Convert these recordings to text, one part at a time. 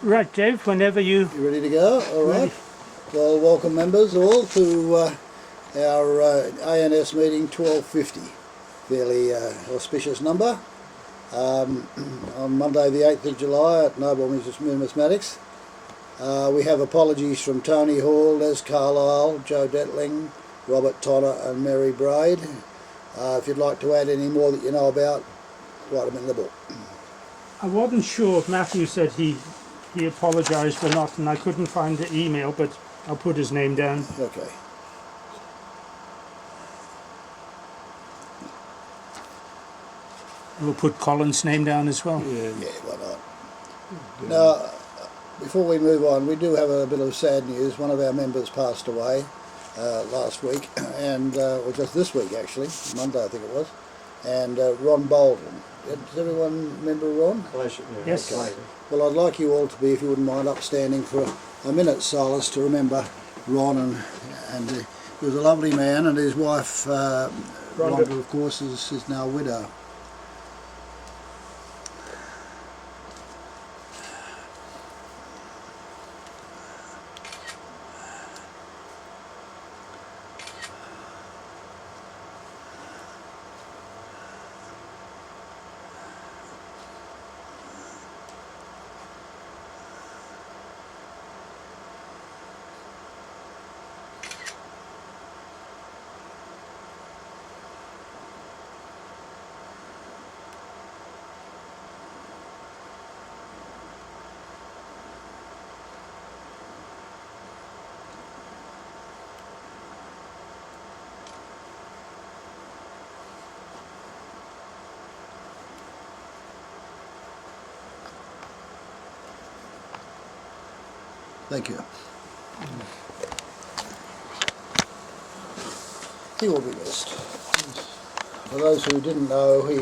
Right, Dave, whenever you... You ready to go? All right. Ready. Well, welcome members all to our ANS meeting 1250. Fairly auspicious number. On Monday the 8th of July at Noble Numismatics. We have apologies from Tony Hall, Les Carlisle, Joe Detling, Robert Tonner and Mary Braid. If you'd like to add any more that you know about, write them in the book. I wasn't sure if Matthew said he apologised or not, and I couldn't find the email, but I'll put his name down. Okay. We'll put Colin's name down as well. Yeah, why not? Now, before we move on, we do have a bit of sad news. One of our members passed away last week, and or just this week actually, Monday I think it was, and Ron Bolton. Does everyone remember Ron? Yes. Okay. Well, I'd like you all to be, if you wouldn't mind, upstanding for a minute's silence to remember Ron, and he was a lovely man, and his wife, Rhonda, of course, is now a widow. Thank you. He will be missed. For those who didn't know, he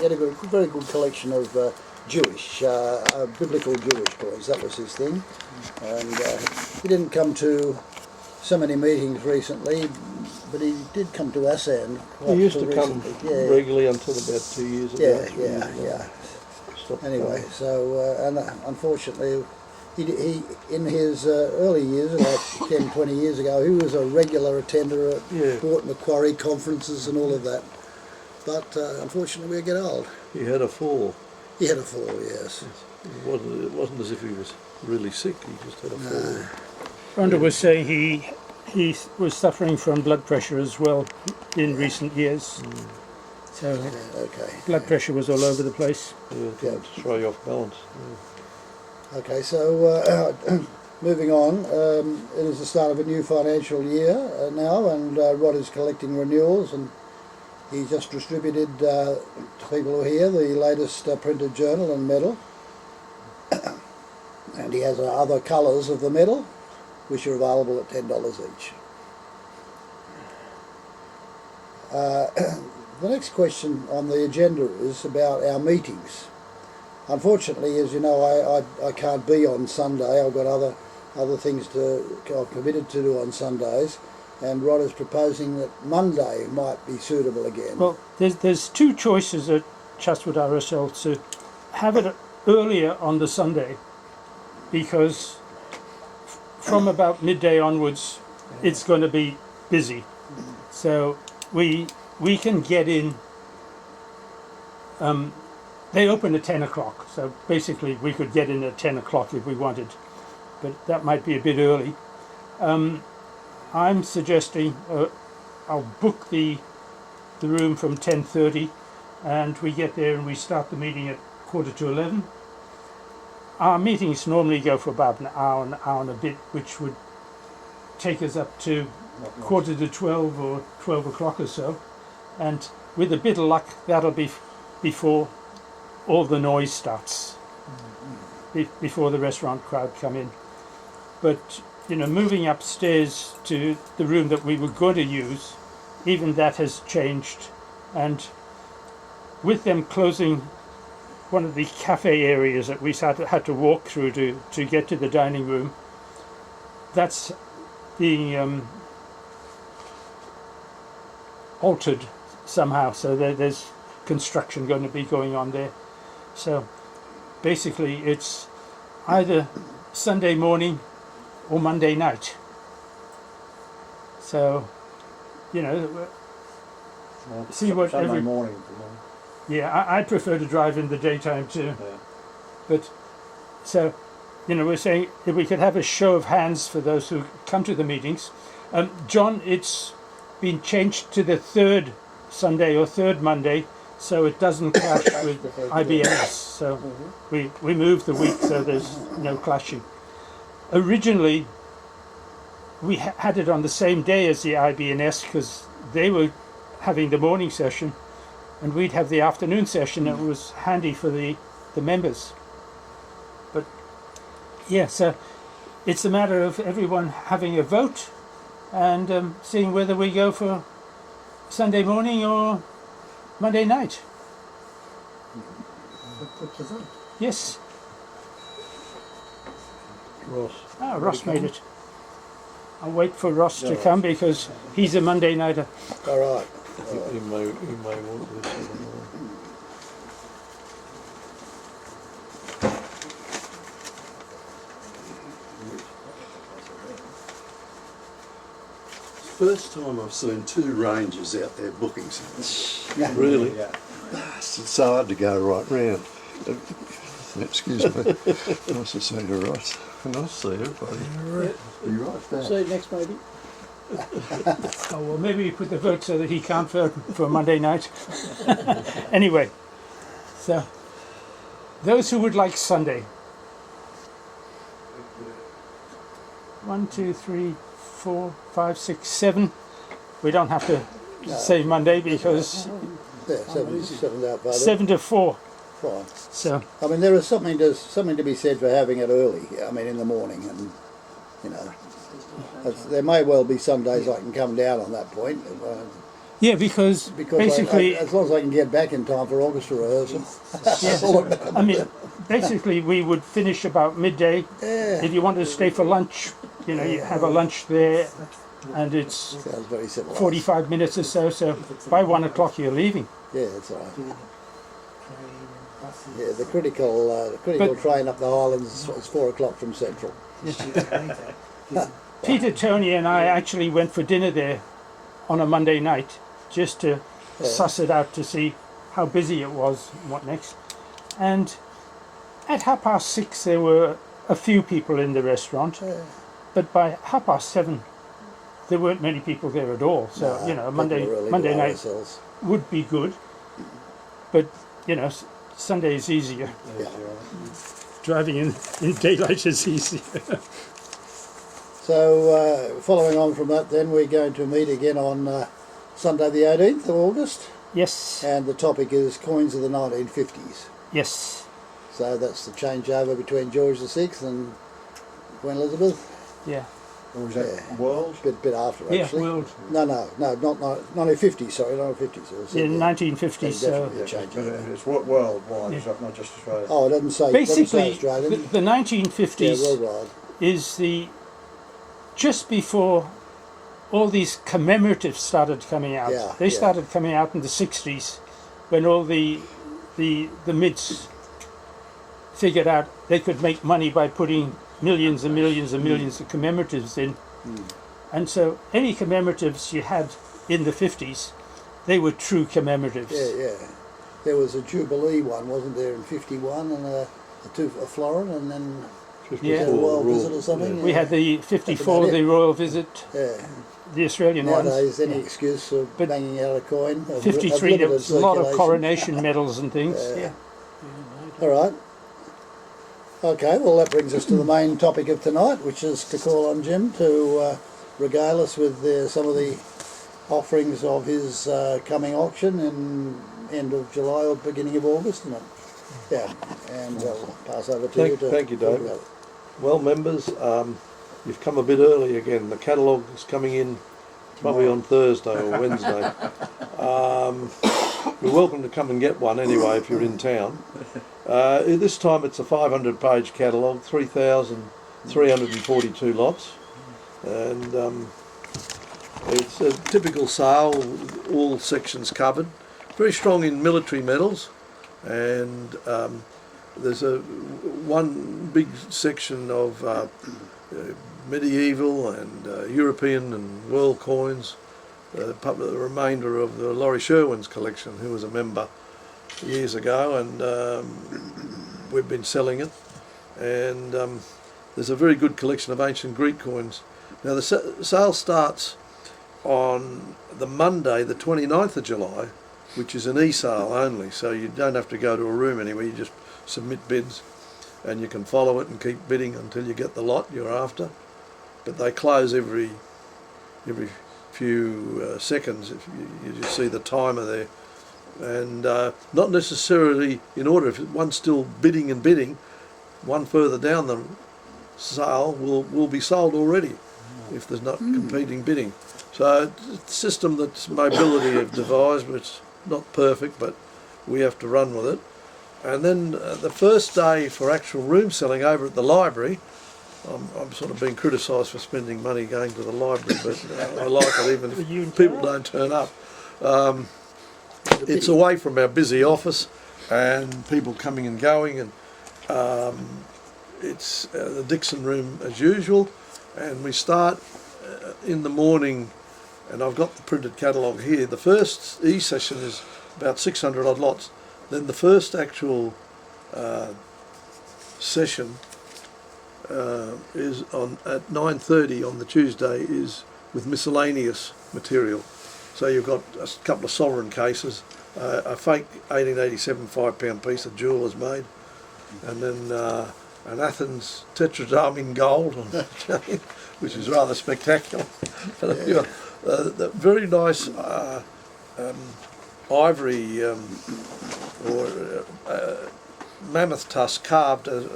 had a very good collection of Jewish, biblical Jewish coins. That was his thing. And he didn't come to so many meetings recently, but he did come to ASAN. He used to come regularly until about 2 years ago. Yeah. Anyway, so, and unfortunately, he in his early years, about 10, 20 years ago, he was a regular attender at Port Macquarie conferences and all of that. But unfortunately, we get old. He had a fall. He had a fall, yes. It wasn't as if he was really sick, he just had a fall. Rhonda was saying he was suffering from blood pressure as well in recent years. So blood pressure was all over the place. Yeah, to throw you off balance. Okay, so moving on, it is the start of a new financial year now, and Rod is collecting renewals, and he just distributed to people who are here the latest printed journal and medal, and he has other colours of the medal, which are available at $10 each. The next question on the agenda is about our meetings. Unfortunately, as you know, I can't be on Sunday. I've got other things I'm committed to do on Sundays, and Rod is proposing that Monday might be suitable again. Well, there's two choices at Chatswood RSL: to have it earlier on the Sunday, because from about midday onwards, it's going to be busy. So we can get in. They open at 10 o'clock, so basically we could get in at 10 o'clock if we wanted, but that might be a bit early. I'm suggesting I'll book the room from 10:30, and we get there and we start the meeting at 11:15. Our meetings normally go for about an hour and a bit, which would take us up to 11:45 or 12 o'clock or so, and with a bit of luck that'll be before all the noise starts, before the restaurant crowd come in. But moving upstairs to the room that we were going to use, even that has changed, and with them closing one of the cafe areas that we had to walk through to get to the dining room, that's being altered somehow, so there's construction going to be going on there. So basically it's either Sunday morning or Monday night. So, you know, see what Sunday every- morning for me. yeah, I prefer to drive in the daytime too. Yeah. But so, you know, we're saying if we could have a show of hands for those who come to the meetings. John, it's been changed to the third Sunday or third Monday, so it doesn't clash with IBS. So we moved the week so there's no clashing. Originally, we had it on the same day as the IBNS because they were having the morning session, and we'd have the afternoon session. It was handy for the members. But yeah, so it's a matter of everyone having a vote and seeing whether we go for Sunday morning or Monday night. Put the vote. Yes. Ross. Ah, Ross made it. I'll wait for Ross to Yeah. come because he's a Monday nighter. All right. He may want this. I don't know. First time I've seen two rangers out there booking something. Really? Yeah. It's so hard to go right round. Excuse me. Nice to see you, Ross. Nice to see everybody. Be right back. See you next meeting. Oh, well, maybe we put the vote so that he can't vote for Monday night. Anyway, so those who would like Sunday. 1, 2, 3, 4, 5, 6, 7. We don't have to say Monday because Yeah, seven's out voted. 7 to 4. Fine. So I mean, there is something to be said for having it early. I mean, in the morning, and you know, there may well be some days I can come down on that point yeah, because basically, as long as I can get back in time for orchestra rehearsal. yeah, I mean, basically we would finish about midday. Yeah, If you wanted to stay for lunch, you know, you have a lunch there, and it's sounds very civilised. 45 minutes or so. So by 1 o'clock you're leaving. Yeah, that's all right. Yeah, the critical train up the Highlands is 4 o'clock from Central. Peter, Tony, and I actually went for dinner there on a Monday night just to suss it out to see how busy it was and what next. And at 6:30 there were a few people in the restaurant, but by 7:30 there weren't many people there at all. So you know, Monday night Ourselves. would be good, but you know, Sunday is easier. Yeah. Driving in daylight is easier. So, following on from that, then we're going to meet again on Sunday, the 18th of August, Yes, and the topic is coins of the 1950s. yes, So that's the changeover between George VI and Queen Elizabeth. yeah, Or was that Yeah. World? Bit after, yeah. actually. Well, No, not 1950s. Sorry, 1950s. It was, in 1950s. So definitely a changeover. It's worldwide, Yeah. it's not just Australia. Oh, it doesn't say. basically, doesn't say Australian. the 1950s Yeah, worldwide. is the just before all these commemoratives started coming out. Yeah, They yeah. started coming out in the 60s when all the mids figured out they could make money by putting millions and millions and millions of commemoratives in. And so any commemoratives you had in the 50s, they were true commemoratives. Yeah. There was a Jubilee one, wasn't there, in 51, and a Florin, and then Yeah. a royal Royal, visit or something. yeah. We had the 54, That's about the royal visit, Yeah. the Australian ones. Nowadays, any excuse for But banging out a coin. of 53, there limited was a lot of circulation. coronation medals and things. Yeah. All right. Okay, well, that brings us to the main topic of tonight, which is to call on Jim to regale us with some of the offerings of his coming auction in end of July or beginning of August, isn't it? Yeah, and I'll pass over to you to Thank you, talk David. about it. Well, members, you've come a bit early again. The catalogue is coming in probably on Thursday or Wednesday. You're welcome to come and get one anyway if you're in town. This time it's a 500-page catalogue, 3,342 lots, and it's a typical sale, all sections covered. Very strong in military medals, and there's one big section of medieval and European and world coins. The remainder of the Laurie Sherwin's collection, who was a member years ago, and we've been selling it. And there's a very good collection of ancient Greek coins. Now the sale starts on the Monday, the 29th of July, which is an e-sale only, so you don't have to go to a room anywhere, you just submit bids and you can follow it and keep bidding until you get the lot you're after. But they close every few seconds. If you just see the timer there, and not necessarily in order. If one's still bidding and bidding, one further down the sale will be sold already if there's not competing bidding. So it's a system that Mobility have devised, which is not perfect, but we have to run with it. And then the first day for actual room selling over at the library, I'm sort of being criticised for spending money going to the library, but I like it even if people don't turn up. It's away from our busy office and people coming and going, and it's the Dixon room as usual, and we start in the morning, and I've got the printed catalogue here. The first e-session is about 600 odd lots. Then the first actual session is at 9:30 on the Tuesday, is with miscellaneous material. So you've got a couple of sovereign cases, a fake 1887 £5 piece that jewellers made, and then an Athens tetradrachm in gold on the chain, which is rather spectacular. Yeah. The very nice ivory or mammoth tusk carved a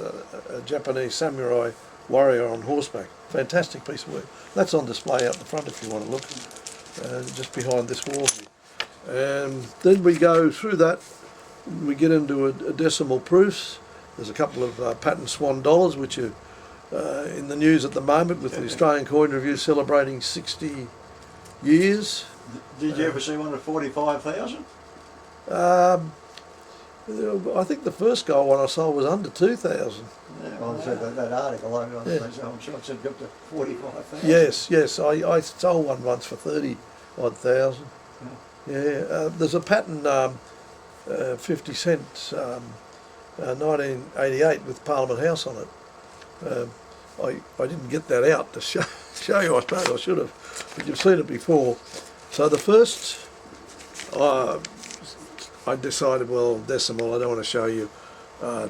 Japanese samurai warrior on horseback. Fantastic piece of work. That's on display out the front if you want to look, just behind this wall here. And then we go through that, we get into a decimal proofs. There's a couple of patent swan dollars which are in the news at the moment, with the Australian Coin Review celebrating 60 years. Did you ever see one at 45,000? I think the first gold one I sold was under 2,000. Yeah, well, I said that article, I'm sure it said up to 45,000. Yes, I sold one once for 30 odd thousand. Yeah, there's a patent 50 cents 1988 with Parliament House on it. I didn't get that out to show you. I suppose I should have, but you've seen it before. So the first, I decided, well, decimal, I don't want to show you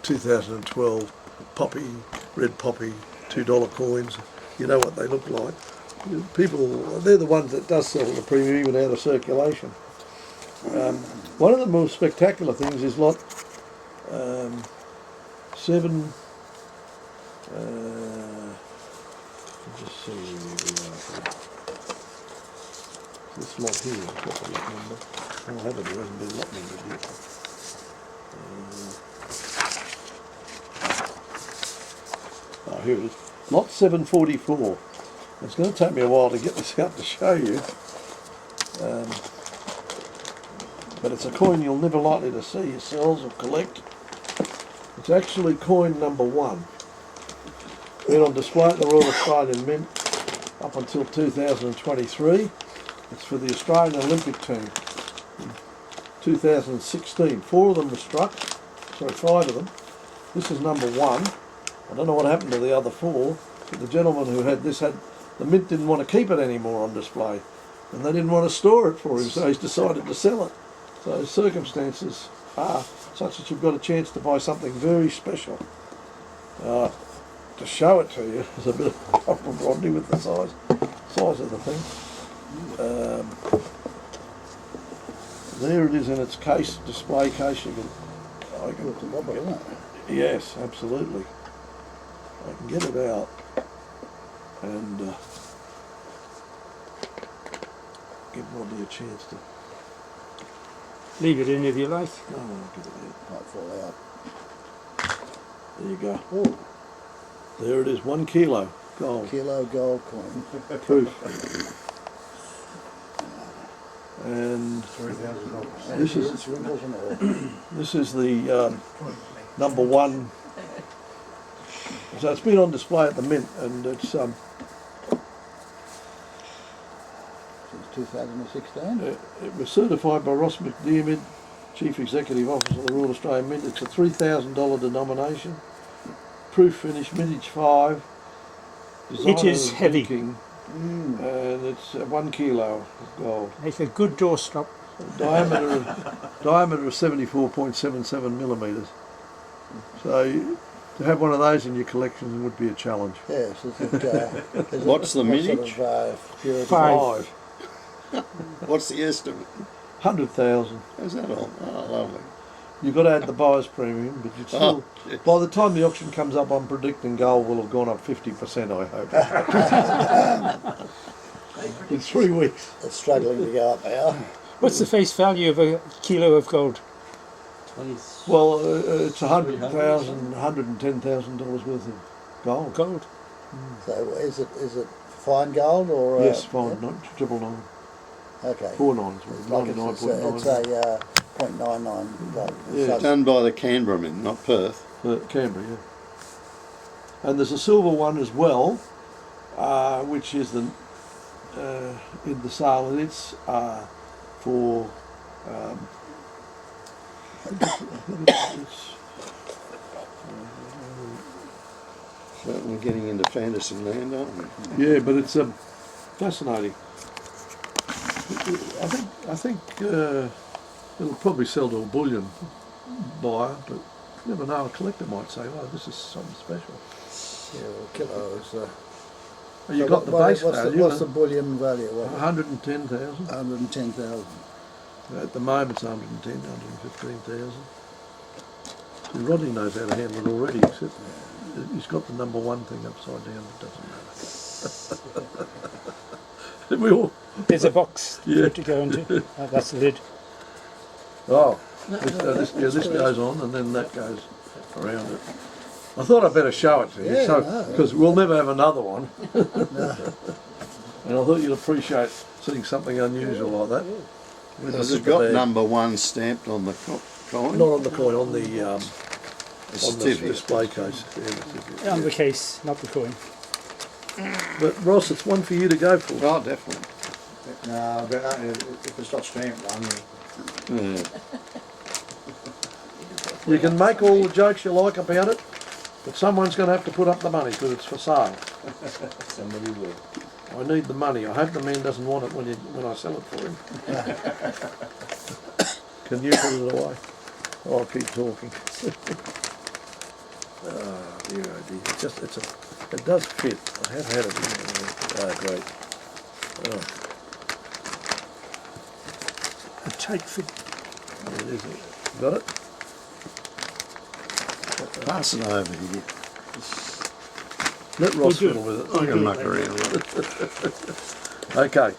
2012 red poppy $2 coins. You know what they look like. People, they're the ones that does sell at a premium, even out of circulation. One of the most spectacular things is lot 7. Just see where we are. This lot here has got the lot number. I'll have it, there hasn't been lot numbered yet. Oh, here it is. Lot 744. It's going to take me a while to get this out to show you. But it's a coin you'll never likely to see yourselves or collect. It's actually coin number 1. Been on display at the Royal Australian Mint up until 2023. It's for the Australian Olympic team in 2016. 4 of them were struck, sorry, 5 of them. This is number 1. I don't know what happened to the other 4, but the gentleman who had this the Mint didn't want to keep it anymore on display, and they didn't want to store it for him, so he's decided to sell it. So circumstances are such that you've got a chance to buy something very special. To show it to you is a bit of a problem, Rodney, with the size of the thing. There it is in its case, display case. Yes, absolutely. I can get it out and give Rodney a chance to. Leave it in if you like. No, I'll get it out. Might fall out. There you go. Oh, There it is, 1 kilo gold. kilo gold coin. Proof. And $3,000. this is It's wrinkles and all. this is the number 1. So it's been on display at the Mint, and it's Since 2016. it was certified by Ross McDiarmid, Chief Executive Officer of the Royal Australian Mint. It's a $3,000 denomination, proof finish, mintage 5. It is designer heavy. inking, and it's 1 kilo of gold. Make a good doorstop. Diameter of 74.77 millimetres. So to have one of those in your collection would be a challenge. Yes. What's the mintage? Purity? 5. What's the estimate? 100,000. Is that all? Oh, lovely. You've got to add the buyer's premium, but you'd still. Oh, yes. By the time the auction comes up, I'm predicting gold will have gone up 50%. I hope. In 3 weeks. It's struggling to go up now. What's the face value of a kilo of gold? 20. Well, it's $100,000, $110,000 worth of gold. Gold. So is it fine gold or? Yes, fine, not 999. Okay. 4 nines, Like 99.9. it's a 0.99 gold. Yeah. So Done by the Canberra Mint, not Perth. Canberra, yeah. And there's a silver one as well, which is the in the sale, and it's for it's, Certainly getting into fantasy land, aren't we? yeah, but it's fascinating. I think it'll probably sell to a bullion buyer, but you never know. A collector might say, "Oh, this is something special." yeah, well, kilo is. You So got the base value. What's the bullion value? What? 110,000. 110,000. At the moment, it's 110, 115,000. See, Rodney knows how to handle it already, except he's got the number 1 thing upside down. It doesn't matter. We all. There's a box for Yeah. it to go into. That's the lid. Oh, this goes on, and then that goes around it. I thought I'd better show it to you, Yeah, because we'll never have another one. And I thought you'd appreciate seeing something unusual like that. Where's Has the it got bag? number 1 stamped on the coin? Not on the coin, on the The on the certificate. display case. Yeah, the certificate. On the case, not the coin. But Ross, it's one for you to go for. Oh, definitely. No, but if it's not stamped one, Yeah. You can make all the jokes you like about it, but someone's going to have to put up the money because it's for sale. somebody will. I need the money. I hope the man doesn't want it when I sell it for him. Can you put it away? I'll keep talking. Oh dear, oh dear. It does fit. I have had it in there. Oh, great. Oh, A tight fit. there it is. Got it? Pass it over here. Let Ross do. fiddle with it. I can muck around with it. Okay,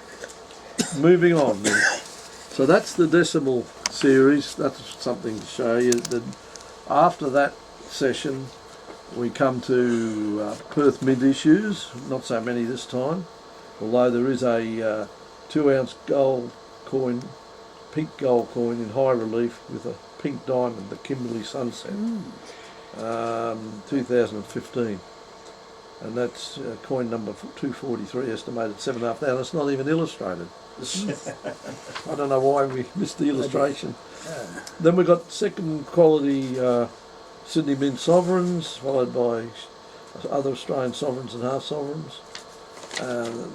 moving on then. So that's the decimal series. That's something to show you. After that session, we come to Perth Mint issues. Not so many this time, although there is a 2-ounce gold coin, pink gold coin in high relief with a pink diamond, the Kimberley Sunset, 2015. And that's coin number 243, estimated 7,500. It's not even illustrated. I don't know why we missed the illustration. Then we got second quality Sydney Mint sovereigns, followed by other Australian sovereigns and half sovereigns.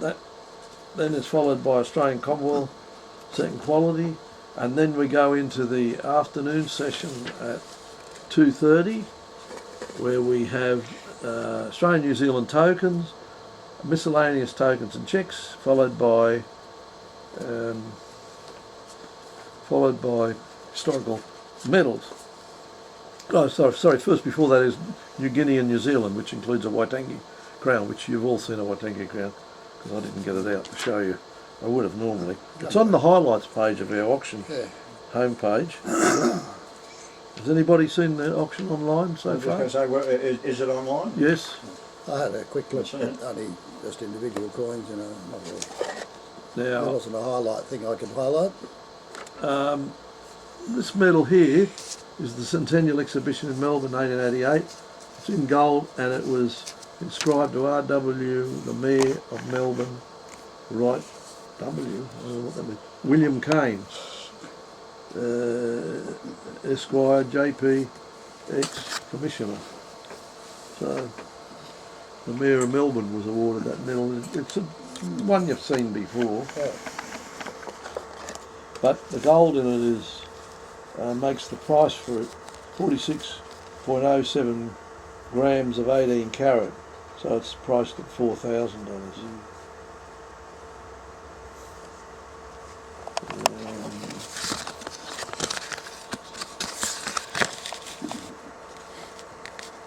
That then is followed by Australian Commonwealth, second quality, and then we go into the afternoon session at 2:30, where we have Australian New Zealand tokens, miscellaneous tokens and checks, followed by historical medals. Oh, sorry. First, before that is New Guinea and New Zealand, which includes a Waitangi crown, which you've all seen a Waitangi crown, because I didn't get it out to show you. I would have normally. It's on the highlights page of our auction homepage. Has anybody seen the auction online so I was far? just going to say, is it online? Yes. I had a quick look, That's it. only just individual coins, you know. Not really. There Now, wasn't a highlight thing I could highlight. this medal here is the Centennial Exhibition in Melbourne 1888. It's in gold and it was inscribed to R.W., the Mayor of Melbourne, Right W, I don't know what that means, William Kane, Esquire, JP, ex-commissioner. So the Mayor of Melbourne was awarded that medal. It's a one you've seen before, but the gold in it is makes the price for it 46.07 grams of 18 carat, so it's priced at $4,000.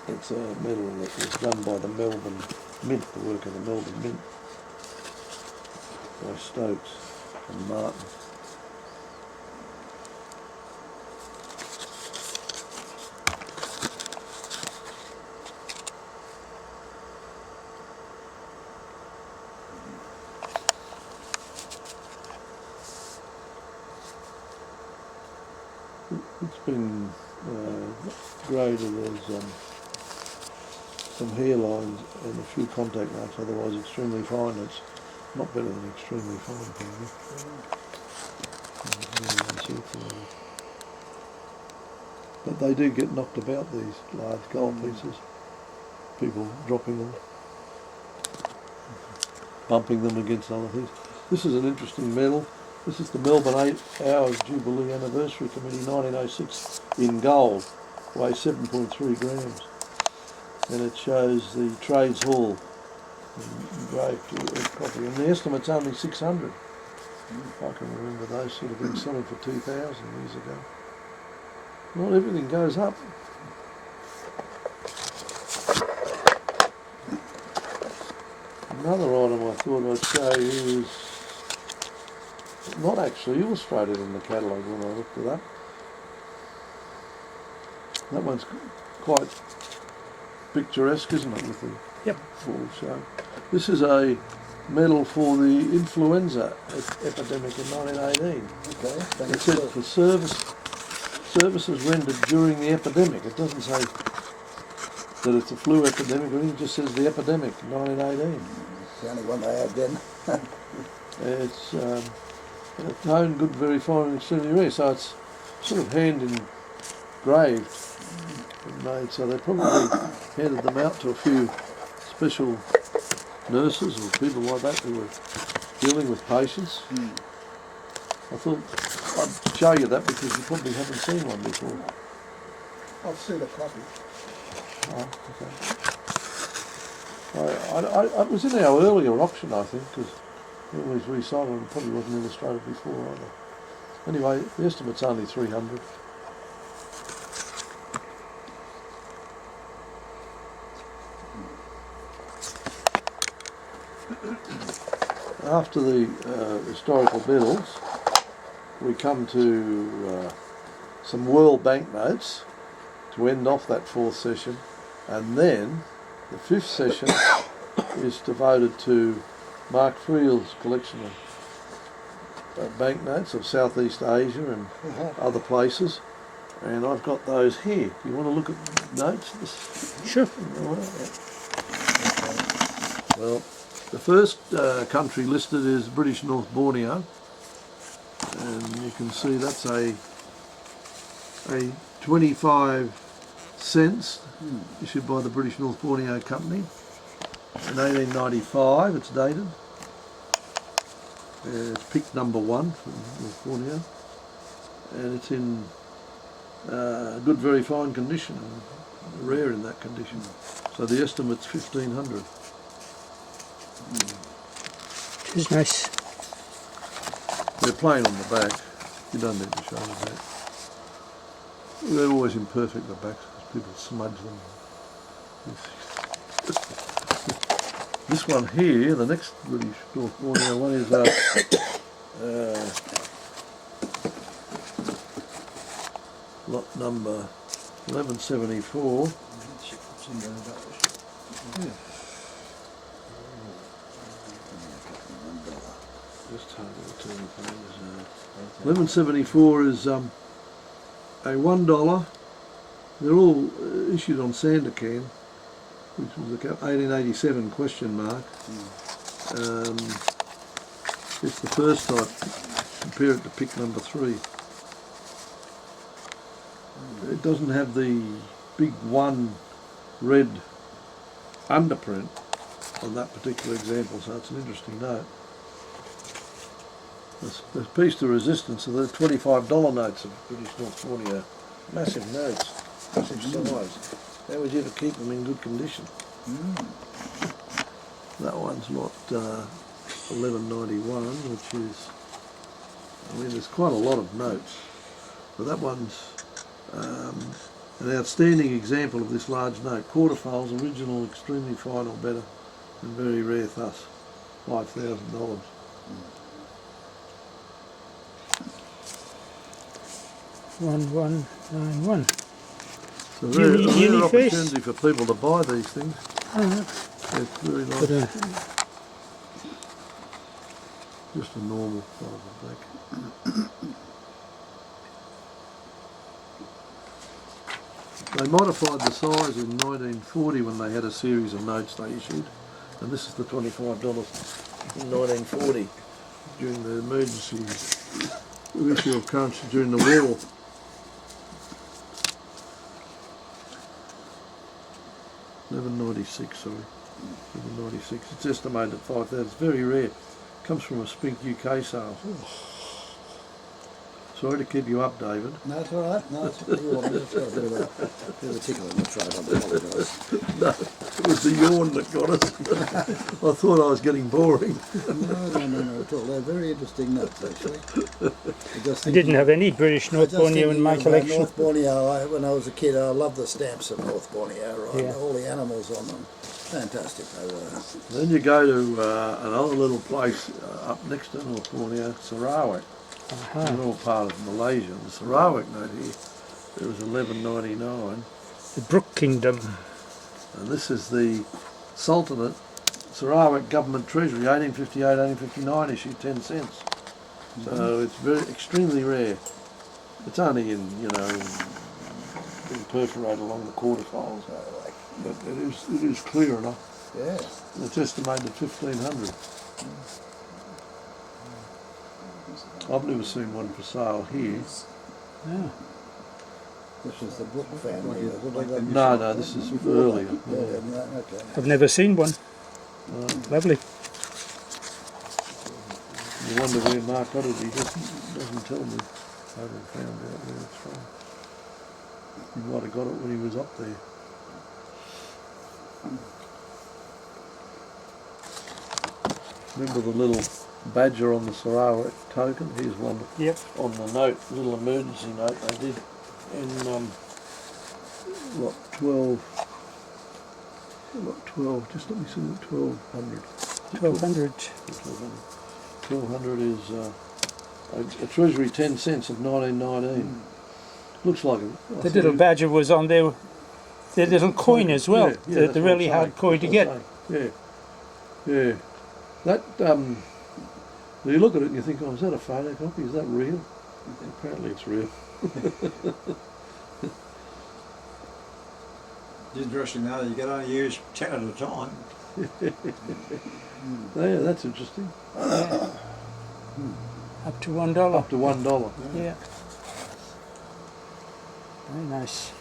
It's a medal that was done by the Melbourne Mint, the work of the Melbourne Mint, by Stokes and Martin. It's been graded as some hairlines and a few contact marks, otherwise extremely fine. It's not better than extremely fine, probably. But they do get knocked about, these large gold pieces. People dropping them, bumping them against other things. This is an interesting medal. This is the Melbourne 8 Hours Jubilee Anniversary Committee 1906 in gold, weighs 7.3 grams. And it shows the Trades Hall engraved copy. And the estimate's only 600. I can remember those sort of things selling for 2,000 years ago. Not everything goes up. Another item I thought I'd show you is not actually illustrated in the catalogue when I looked it up. That one's quite picturesque, isn't it, with the full show. This is a medal for the influenza epidemic in 1918. Okay. It said for services rendered during the epidemic. It doesn't say that it's a flu epidemic, it just says the epidemic, 1918. It's the only one they had then. It's tone good, very fine, and extremely rare. So it's sort of hand engraved and made. So they probably handed them out to a few special nurses or people like that who were dealing with patients. I thought I'd show you that because you probably haven't seen one before. I've seen a copy. Oh, okay. I was in our earlier auction, I think, because it was resold and it probably wasn't illustrated before either. Anyway, the estimate's only 300. After the historical medals, we come to some World banknotes to end off that fourth session, and then the fifth session is devoted to Mark Friel's collection of banknotes of Southeast Asia and other places, and I've got those here. Do you want to look at notes? Sure. Well, the first country listed is British North Borneo, and you can see that's a 25 cents issued by the British North Borneo Company in 1895. It's dated. It's picked number 1 from North Borneo, and it's in good, very fine condition, rare in that condition. So the estimate's 1,500. It is nice. They're plain on the back. You don't need to show the back. They're always imperfect, the backs, because people smudge them. This one here, the next British North Borneo one is lot number 1174. Just turn the pages. 1174 is a $1. They're all issued on Sandakan, which was a 1887 question mark. It's the first type. Compare it to pick number 3. It doesn't have the big one red underprint on that particular example, so it's an interesting note. The piece de resistance are the $25 notes of British North Borneo. Massive notes, massive size. How would you ever keep them in good condition? That one's lot 1191, which is, I mean, there's quite a lot of notes, but that one's an outstanding example of this large note. Quarterfiles, original, extremely fine or better, and very rare thus. $5,000. $1191. So very, a rare Uni face? opportunity for people to buy these things. It's very nice. But, Just a normal black. They modified the size in 1940 when they had a series of notes they issued, and this is the $25 in 1940 during the emergency issue of currency during the war. $11.96, sorry. $11.96. It's estimated at 5,000. It's very rare. Comes from a Spink UK sale. Sorry to keep you up, David. No, it's all right. No, it's what you want. It's got a bit of a tickle in the throat. I apologise. No, it was the yawn that got us. I thought I was getting boring. No, at all. They're very interesting notes, actually. I didn't have any British North Borneo in my collection. North Borneo, when I was a kid, I loved the stamps of North Borneo, right? Yeah. All the animals on them. Fantastic, they were. Then you go to another little place up next to North Borneo, Sarawak. They're all part of Malaysia. The Sarawak note here, it was $11.99. The Brook Kingdom. And this is the Sultanate Sarawak Government Treasury, 1858-1859 issue, 10 cents. So it's very extremely rare. It's only in, you know, been perforated along the quarterfiles, but it is clear enough. Yeah. It's estimated 1,500. I've never seen one for sale here. Yeah. This is the Brook family. No, this is earlier. Yeah, no, okay. I've never seen one. Lovely. You wonder where Mark got it. He just doesn't tell me. I haven't found out where it's from. He might have got it when he was up there. Remember the little badger on the Sarawak token? Here's one Yep. on the note, little emergency note they did in lot 12. Lot 12, just let me see it, 1200. 1200. 1200 is a Treasury 10 cents of 1919. Looks like it. The little badger was on their little coin as well. Yeah, the that's what really I'm hard saying. coin to That's get. what I'm saying. Yeah. That, you look at it and you think, oh, is that a photocopy? Is that real? Apparently it's real. It's interesting though, you can only use 10 at a time. Yeah, that's interesting. Up to $1. Up to $1. Yeah. Very nice.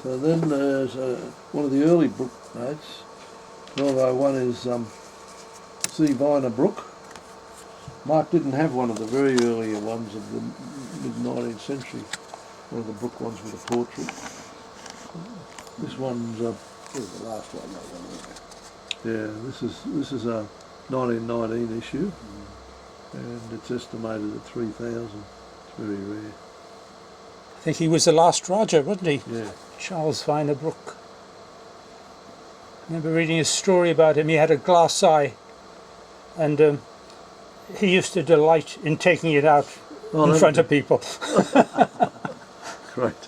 So then there's one of the early Brook notes. 1201 is C. Viner Brook. Mark didn't have one of the very earlier ones of the mid-19th century. One of the Brook ones with a portrait. This one's This is the last one. this is a 1919 issue, and it's estimated at 3,000. It's very rare. I think he was the last Roger, wasn't he? Yeah. Charles Viner Brook. I remember reading a story about him. He had a glass eye, and he used to delight in taking it out in front of people. Great.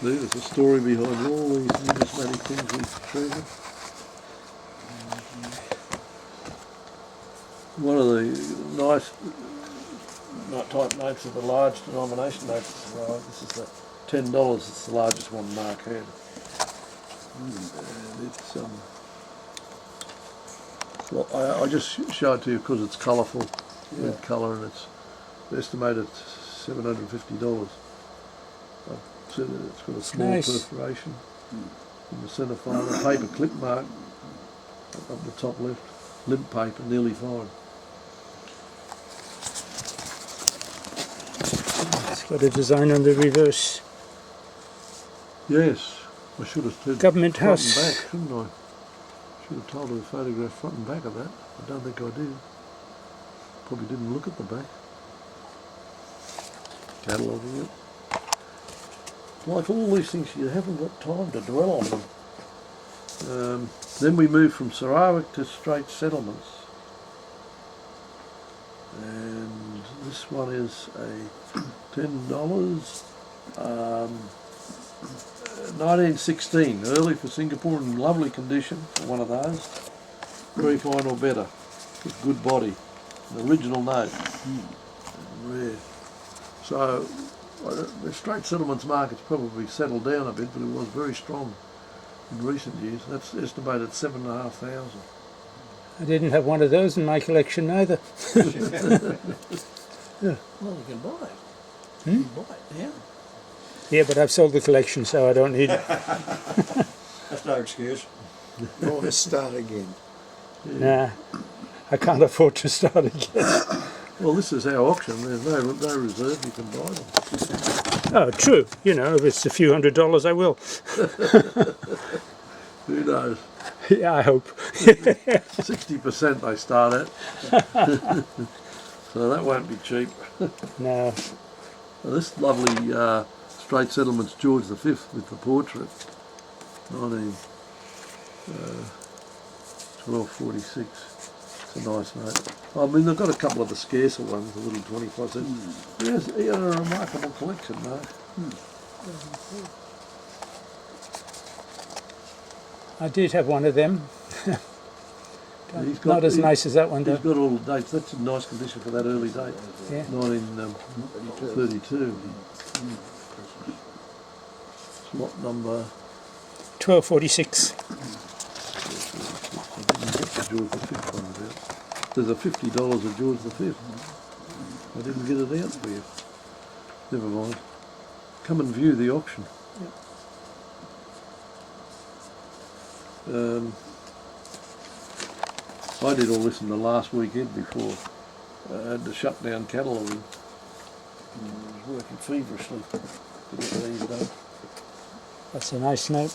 See, there's a story behind all these numismatic things we treasure. One of the nice type notes of the large denomination notes. This is the $10. It's the largest one Mark had. And it's well, I just show it to you because it's colourful, red colour, and it's estimated $750. It's got a small nice. perforation in the centre file, a paper clip mark up the top left, limp paper, nearly fine. It's got a design on the reverse. Yes, I should have said Government front House. and back, shouldn't I? Should have told her to photograph front and back of that. I don't think I did. Probably didn't look at the back. Cataloguing it. Like all these things, you haven't got time to dwell on them. Then we move from Sarawak to Straits Settlements. And this one is a $10. 1916, early for Singapore, in lovely condition for one of those. Very fine or better, with good body. An original note. Rare. So, the Straits Settlements market's probably settled down a bit, but it was very strong in recent years. That's estimated 7,500. I didn't have one of those in my collection either. Well, you can buy it. You can buy it, yeah. Yeah, but I've sold the collection, so I don't need it. That's no excuse. Always start again. Nah, I can't afford to start again. Well, this is our auction. There's no reserve. You can buy them. Oh, true. You know, if it's a few $100s, I will. Who knows? Yeah, I hope. 60% they start at. So that won't be cheap. No. Now, this lovely Straits Settlements George V with the portrait, 1246. It's a nice note. I mean, they've got a couple of the scarcer ones, the little 25 cents. He had a remarkable collection, Mark. I did have one of them. He's got- Not as he- nice as that one, He's though. got all the dates. That's in nice condition for that early date, Yeah. 1932. Slot number. 1246. I didn't get the George V one out. There's a $50 of George V. I didn't get it out for you. Never mind. Come and view the auction. I did all this in the last weekend before I had to shut down cataloguing. I was working feverishly to get these done. That's a nice note.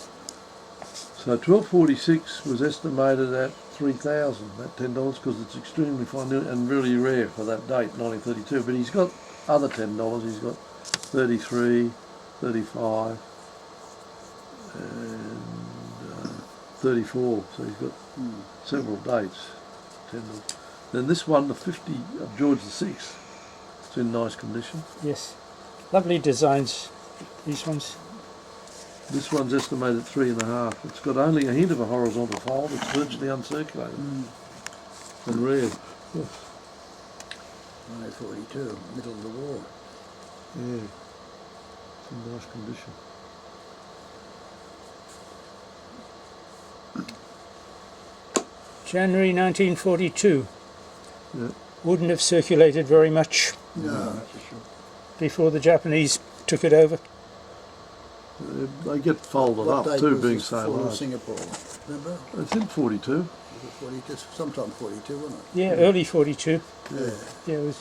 So 1246 was estimated at 3,000, that $10, because it's extremely fine and really rare for that date, 1932. But he's got other $10. He's got 33, 35, and 34. So he's got several dates. $10. Then this one, the 50 of George VI, it's in nice condition. Yes. Lovely designs, these ones. This one's estimated 3.5. It's got only a hint of a horizontal fold. It's virtually uncirculated and rare. 1942, middle of the war. Yeah, it's in nice condition. January 1942. Yeah. Wouldn't have circulated very much No. before the Japanese took it over. They get folded What up date too, was being this so fall of large. Singapore? Remember? It's in 42. Was it 42? Sometime 42, wasn't it? Yeah, early 42. Yeah. Yeah, it was.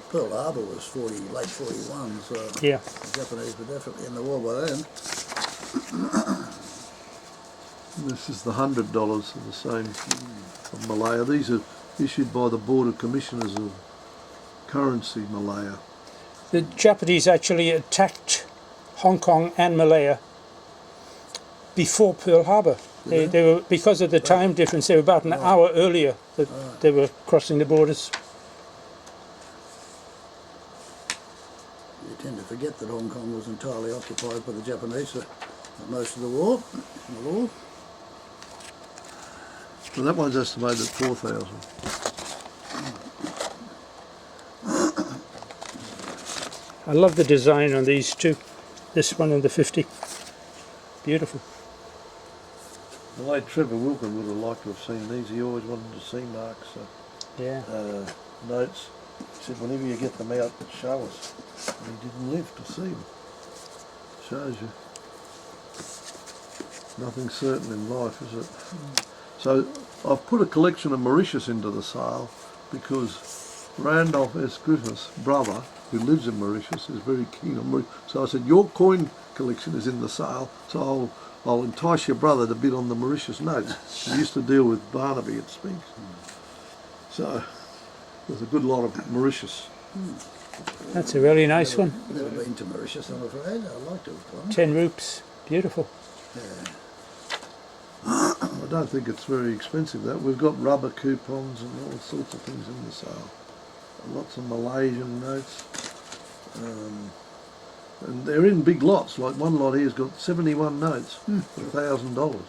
Pearl Harbor was 40, late 41, so Yeah. the Japanese were definitely in the war by then. This is the $100 of the same of Malaya. These are issued by the Board of Commissioners of Currency, Malaya. The Japanese actually attacked Hong Kong and Malaya before Pearl Harbor. They were, because of the time difference, they were about an hour earlier that they were crossing the borders. You tend to forget that Hong Kong was entirely occupied by the Japanese for most of the war. The war. And that one's estimated at 4,000. I love the design on these two. This one and the 50. Beautiful. The late Trevor Wilkin would have liked to have seen these. He always wanted to see Mark's Yeah. notes. He said, whenever you get them out, show us. And he didn't live to see them. Shows you. Nothing's certain in life, is it? So I've put a collection of Mauritius into the sale because Randolph S. Griffith's brother, who lives in Mauritius, is very keen on Mauritius. So I said, your coin collection is in the sale, so I'll entice your brother to bid on the Mauritius notes. He used to deal with Barnaby at Spinks. So there's a good lot of Mauritius. That's a really nice one. Never been to Mauritius, I'm afraid. I'd like to have gone. 10 rupees. Beautiful. Yeah. I don't think it's very expensive, that. We've got rubber coupons and all sorts of things in the sale. Lots of Malaysian notes. And they're in big lots. Like one lot here's got 71 notes for $1,000.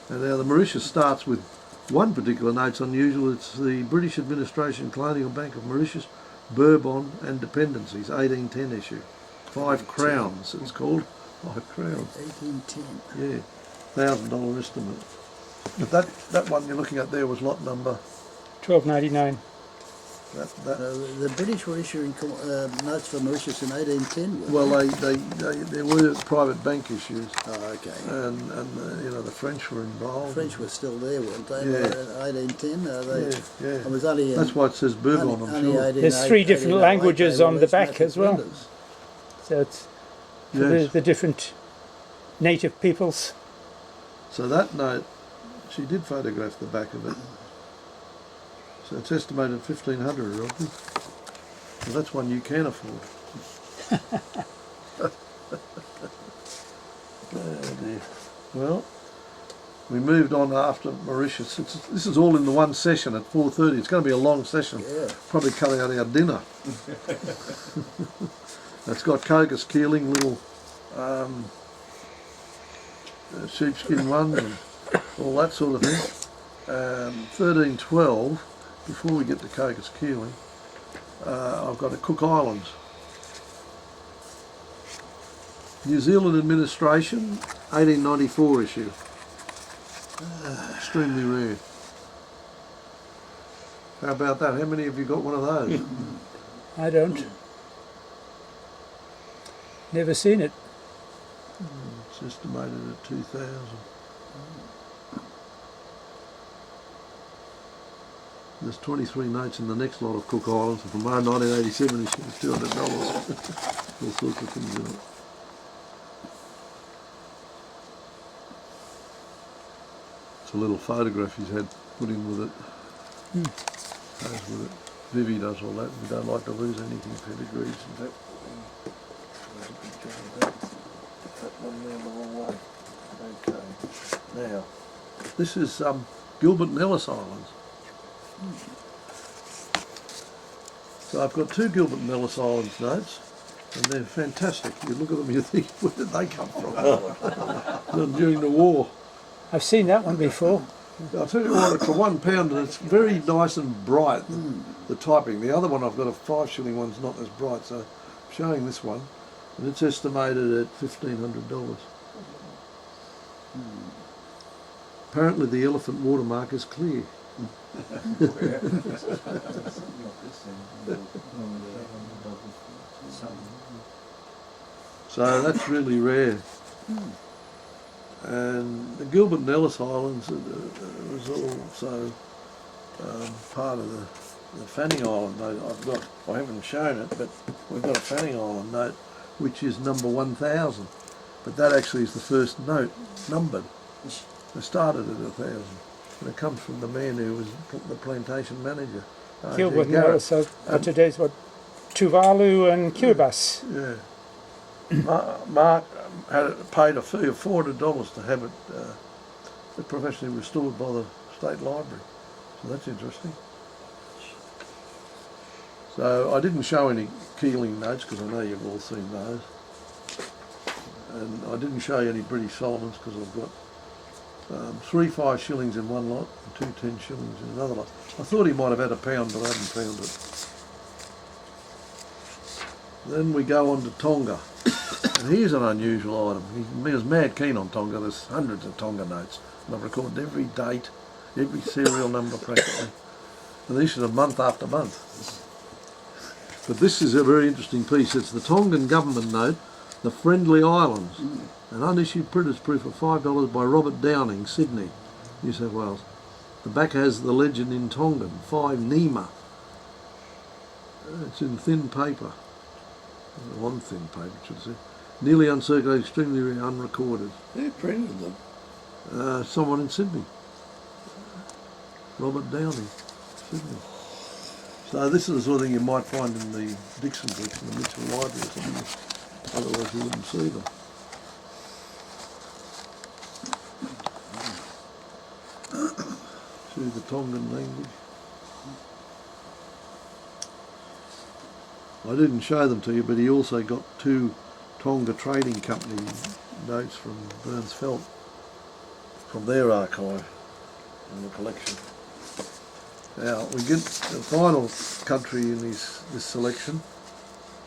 And now the Mauritius starts with one particular note's unusual. It's the British Administration Colonial Bank of Mauritius, Bourbon and Dependencies, 1810 issue. 5 crowns it's called. 5 crowns. 1810. Yeah, $1,000 estimate. But that one you're looking at there was lot number. $12.99. That The British were issuing notes for Mauritius in 1810. Were well, there were private bank issues, Oh, okay. and you know the French were involved. French were still there, weren't they? Yeah. 1810. Yeah, yeah. It was only. That's why it says Bourbon, I'm sure. There's 3 different languages on the back as well. So it's for Yes. the different native peoples. So that note, she did photograph the back of it. So it's estimated 1,500 roughly. Well, that's one you can afford. Oh dear. Well, we moved on after Mauritius. This is all in the one session at 4:30. It's going to be a long session. Yeah. Probably cutting out our dinner. It's got Cocos Keeling, little sheepskin ones and all that sort of thing. 1312, before we get to Cocos Keeling, I've got a Cook Islands. New Zealand Administration, 1894 issue. Extremely rare. How about that? How many have you got one of those? I don't. Never seen it. It's estimated at 2,000. There's 23 notes in the next lot of Cook Islands from our 1987 issue, $200. All sorts of things in it. It's a little photograph he's had put in with it. Goes with it. Vivi does all that. We don't like to lose anything, pedigrees and that. There's a picture of that. That one there the wrong way. Okay. Now, this is Gilbert and Ellice Islands. So I've got 2 Gilbert and Ellice Islands notes, and they're fantastic. You look at them, you think, where did they come from? During the war. I've seen that one before. I'll tell you what, it's a £1 and it's very nice and bright, the typing. The other one I've got a 5 shilling one's not as bright, so I'm showing this one, and it's estimated at $1,500. Apparently the elephant watermark is clear. So that's really rare. And the Gilbert and Ellice Islands was also part of the Fanning Island note. I haven't shown it, but we've got a Fanning Island note which is number 1000. But that actually is the first note numbered. It started at 1,000. And it comes from the man who was the plantation manager. Gilbert and Garrett. Ellice. So today's what? Tuvalu and Kiribati. Yeah. Mark had paid a fee of $400 to have it professionally restored by the State Library. So that's interesting. So I didn't show any Keeling notes because I know you've all seen those. And I didn't show you any British Solomons because I've got 3 5 shillings in one lot and 2 10 shillings in another lot. I thought he might have had £1, but I haven't found it. Then we go on to Tonga. And here's an unusual item. He was mad keen on Tonga. There's hundreds of Tonga notes. And I've recorded every date, every serial number practically. And these are month after month. But this is a very interesting piece. It's the Tongan government note, The Friendly Islands, an unissued printer's proof of $5 by Robert Downing, Sydney, New South Wales. The back has the legend in Tongan, 5 Nima. It's in thin paper, on thin paper, should I say. Nearly uncirculated, extremely unrecorded. Who printed them? Someone in Sydney. Robert Downing, Sydney. So this is the sort of thing you might find in the Dixon books in the Mitchell Library or something. Otherwise you wouldn't see them. See the Tongan language. I didn't show them to you, but he also got 2 Tonga Trading Company notes from Burns Felt, from their archive in the collection. Now we get the final country in this selection.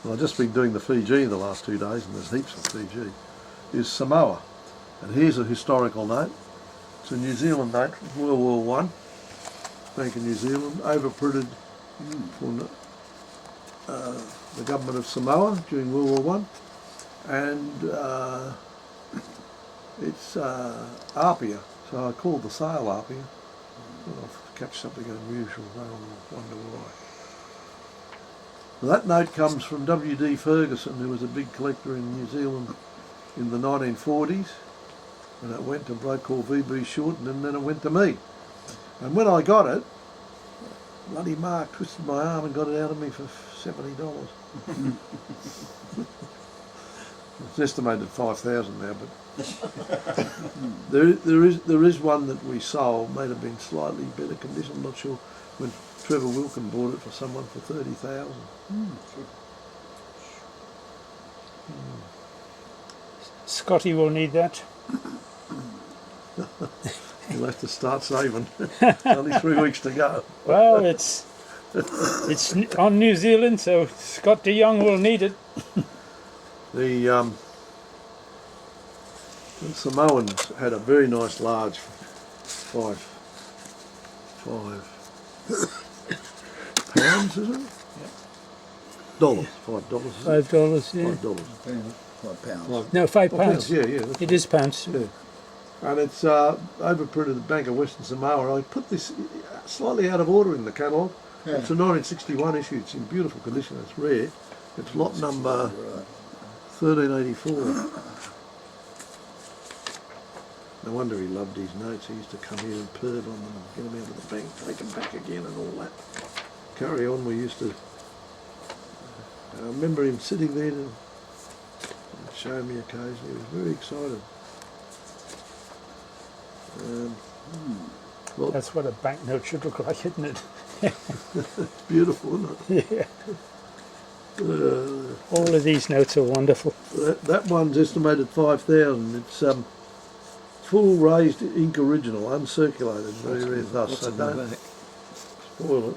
Well, I've just been doing the Fiji the last 2 days, and there's heaps of Fiji. Is Samoa, and here's a historical note. It's a New Zealand note from World War One, Bank of New Zealand, overprinted for the government of Samoa during World War One, and it's Apia, so I called the sale Apia. I'll catch something unusual, they'll wonder why. Well, that note comes from W.D. Ferguson, who was a big collector in New Zealand in the 1940s, and it went to a bloke called V.B. Shorten, and then it went to me. And when I got it, bloody Mark twisted my arm and got it out of me for $70. It's estimated 5,000 now, but there is one that we sold, may have been slightly better condition, I'm not sure, when Trevor Wilkin bought it for someone for 30,000. Scotty will need that. You'll have to start saving. Only 3 weeks to go. Well, it's on New Zealand, so Scott de Jong will need it. The Samoans had a very nice large five pounds, is it? Dollars, $5. Is it? $5, yeah. $5. £5. No, £5. Pounds, yeah. That's It is pounds. Yeah. And it's overprinted at the Bank of Western Samoa. I put this slightly out of order in the catalogue. Yeah. It's a 1961 issue. It's in beautiful condition. It's rare. It's lot number 1384. No wonder he loved his notes. He used to come here and perv on them and get them out of the bank, take them back again and all that. Carry on, we used to... I remember him sitting there to show me occasionally. He was very excited. Well, That's what a banknote should look like, isn't it? beautiful, isn't it? Yeah. All of these notes are wonderful. That one's estimated 5,000. It's full raised ink original, uncirculated, very rare thus. So don't spoil it.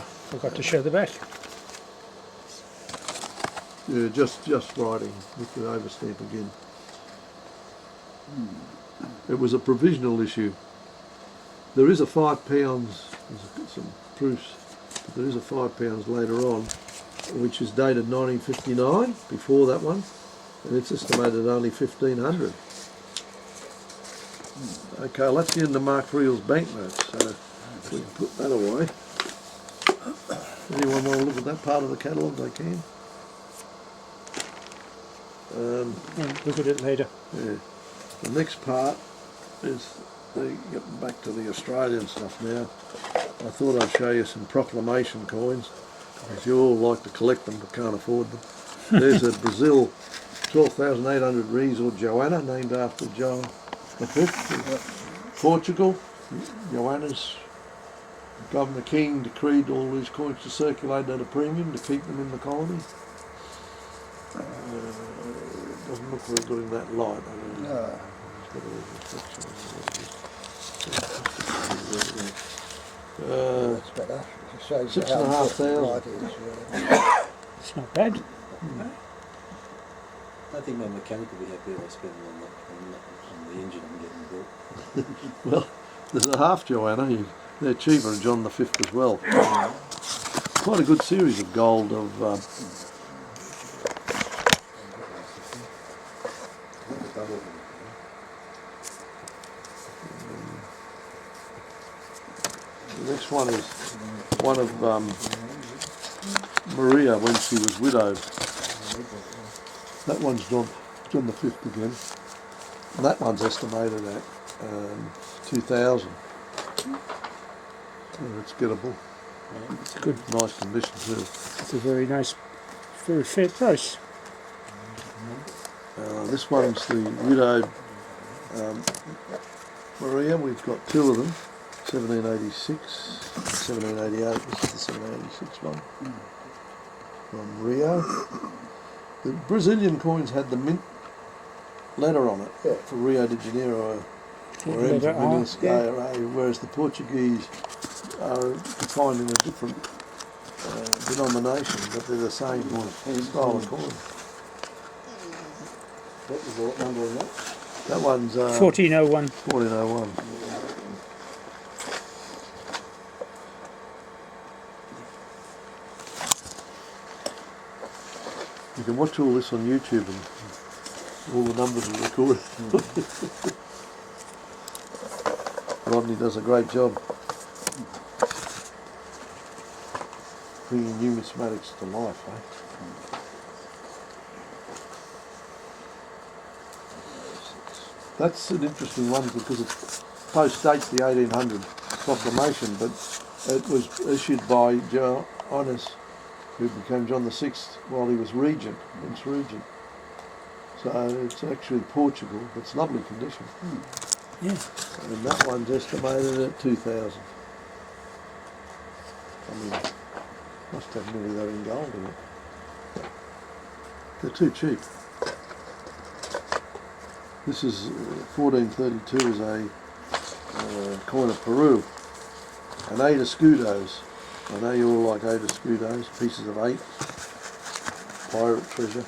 Forgot to show the back. Yeah, just writing with the overstamp again. It was a provisional issue. There is a £5, there's some proofs, but there is a £5 later on, which is dated 1959, before that one, and it's estimated only 1,500. Okay, let's get into Mark Friel's banknotes, so if we can put that away. Anyone want to look at that part of the catalogue, they can. Look at it later. Yeah. The next part is getting back to the Australian stuff now. I thought I'd show you some proclamation coins, because you all like to collect them but can't afford them. There's a Brazil 12,800 Reis or Joanna, named after John V. Portugal, Joanna's Governor King decreed all these coins to circulate at a premium to keep them in the colony. Doesn't look very good in that light. That's better. It shows 6,500. light is. Yeah. It's not bad. I think my mechanic will be happy if I spend on the engine I'm getting built. Well, there's a half Joanna. They're cheaper and John the 5th as well. Quite a good series of gold of the next one is one of Maria when she was widowed. That one's John the 5th again. And that one's estimated at 2,000. So it's gettable. It's good. Nice condition too. It's a very nice, very fair price. This one's the widowed Maria. We've got two of them, 1786 and 1788. This is the 1786 one from Rio. The Brazilian coins had the mint letter on it for Rio de Janeiro or Letter R, whereas the Portuguese are defined in a different denomination, but they're the same style of coin. What was the number on that? That one's 1401. 1401. You can watch all this on YouTube and all the numbers are recorded. Rodney does a great job bringing numismatics to life, eh? That's an interesting one because it post-dates the 1800 proclamation, but it was issued by Johannes, who became John VI while he was regent, Prince Regent. So it's actually Portugal. It's lovely condition. Yeah. And that one's estimated at 2,000. I mean, must have nearly that in gold in it. They're too cheap. This is 1432 is a coin of Peru. And 8 escudos. I know you all like 8 escudos, pieces of 8. Pirate treasure.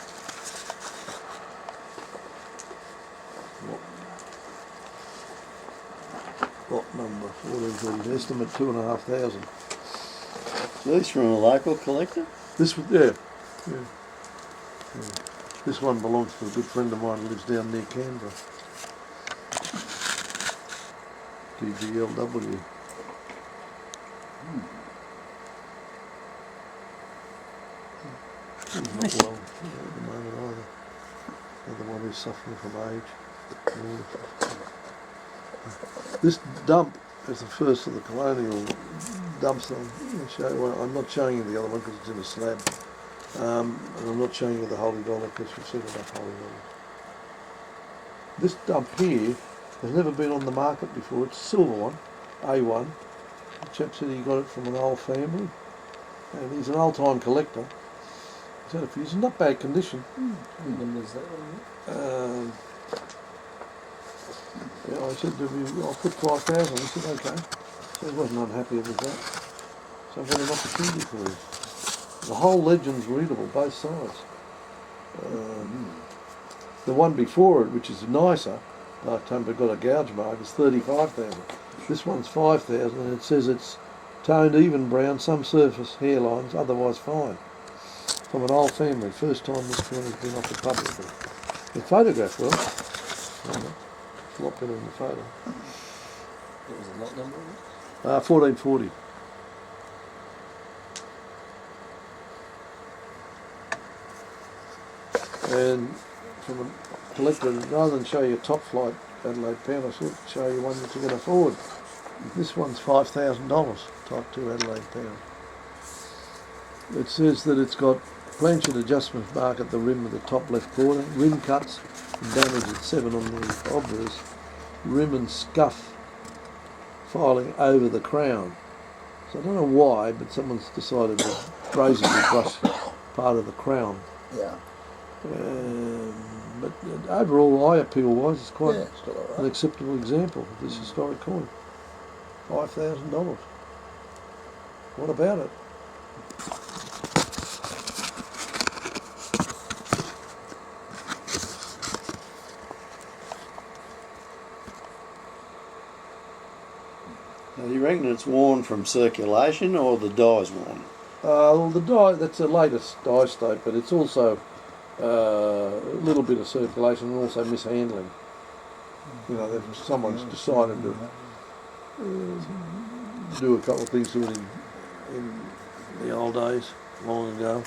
Lot number 1430. Estimate 2,500. So these from a local collector? This was yeah. This one belongs to a good friend of mine who lives down near Canberra. DGLW. He's not Nice. well at the moment either. Another one who's suffering from age. This dump is the first of the colonial dumps. I'm not showing you the other one because it's in a slab. And I'm not showing you the Holy Dollar because we've seen enough Holy Dollars. This dump here has never been on the market before. It's a silver one, A1. The chap said he got it from an old family, and he's an old-time collector. He's had a few. It's in not bad condition. What number is that one? Yeah, I said to him, I'll put 5,000. He said, okay. So he wasn't unhappy with that. So I've got an opportunity for you. The whole legend's readable, both sides. The one before it, which is nicer, Dark Tumber got a gouge mark, is 35,000. This one's 5,000 and it says it's toned even brown, some surface hairlines, otherwise fine. From an old family, first time this coin has been offered publicly. The photograph well, a lot better in the photo. What was the lot number on it? 1440. And from a collector, rather than show you a top flight Adelaide pound, I thought I'd show you one that you can afford. This one's $5,000, type 2 Adelaide pound. It says that it's got planchet adjustment mark at the rim of the top left corner, rim cuts and damage at 7 on the obverse, rim and scuff filing over the crown. So I don't know why, but someone's decided to brazenly brush part of the crown. Yeah. But overall, eye appeal wise, it's quite Yeah, still all an right. acceptable example of this historic coin. $5,000. What about it? Now, do you reckon it's worn from circulation or the dye's worn? Well, the dye, that's the latest dye state, but it's also a little bit of circulation and also mishandling. You know, someone's decided to do a couple of things to it in the old days, long ago.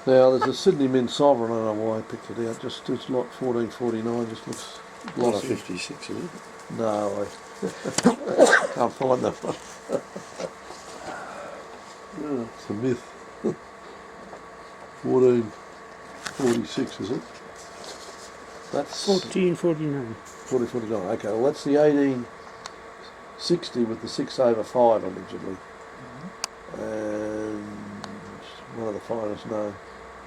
Now, there's a Sydney Mint Sovereign, I don't know why I picked it out, just it's lot 1449, just looks Lot of glossy. 56, is it? No, I can't find that one. Yeah, it's a myth. 1446, is it? That's 1449. 1449. Okay, well that's the 1860 with the 6/5 allegedly, and one of the finest known.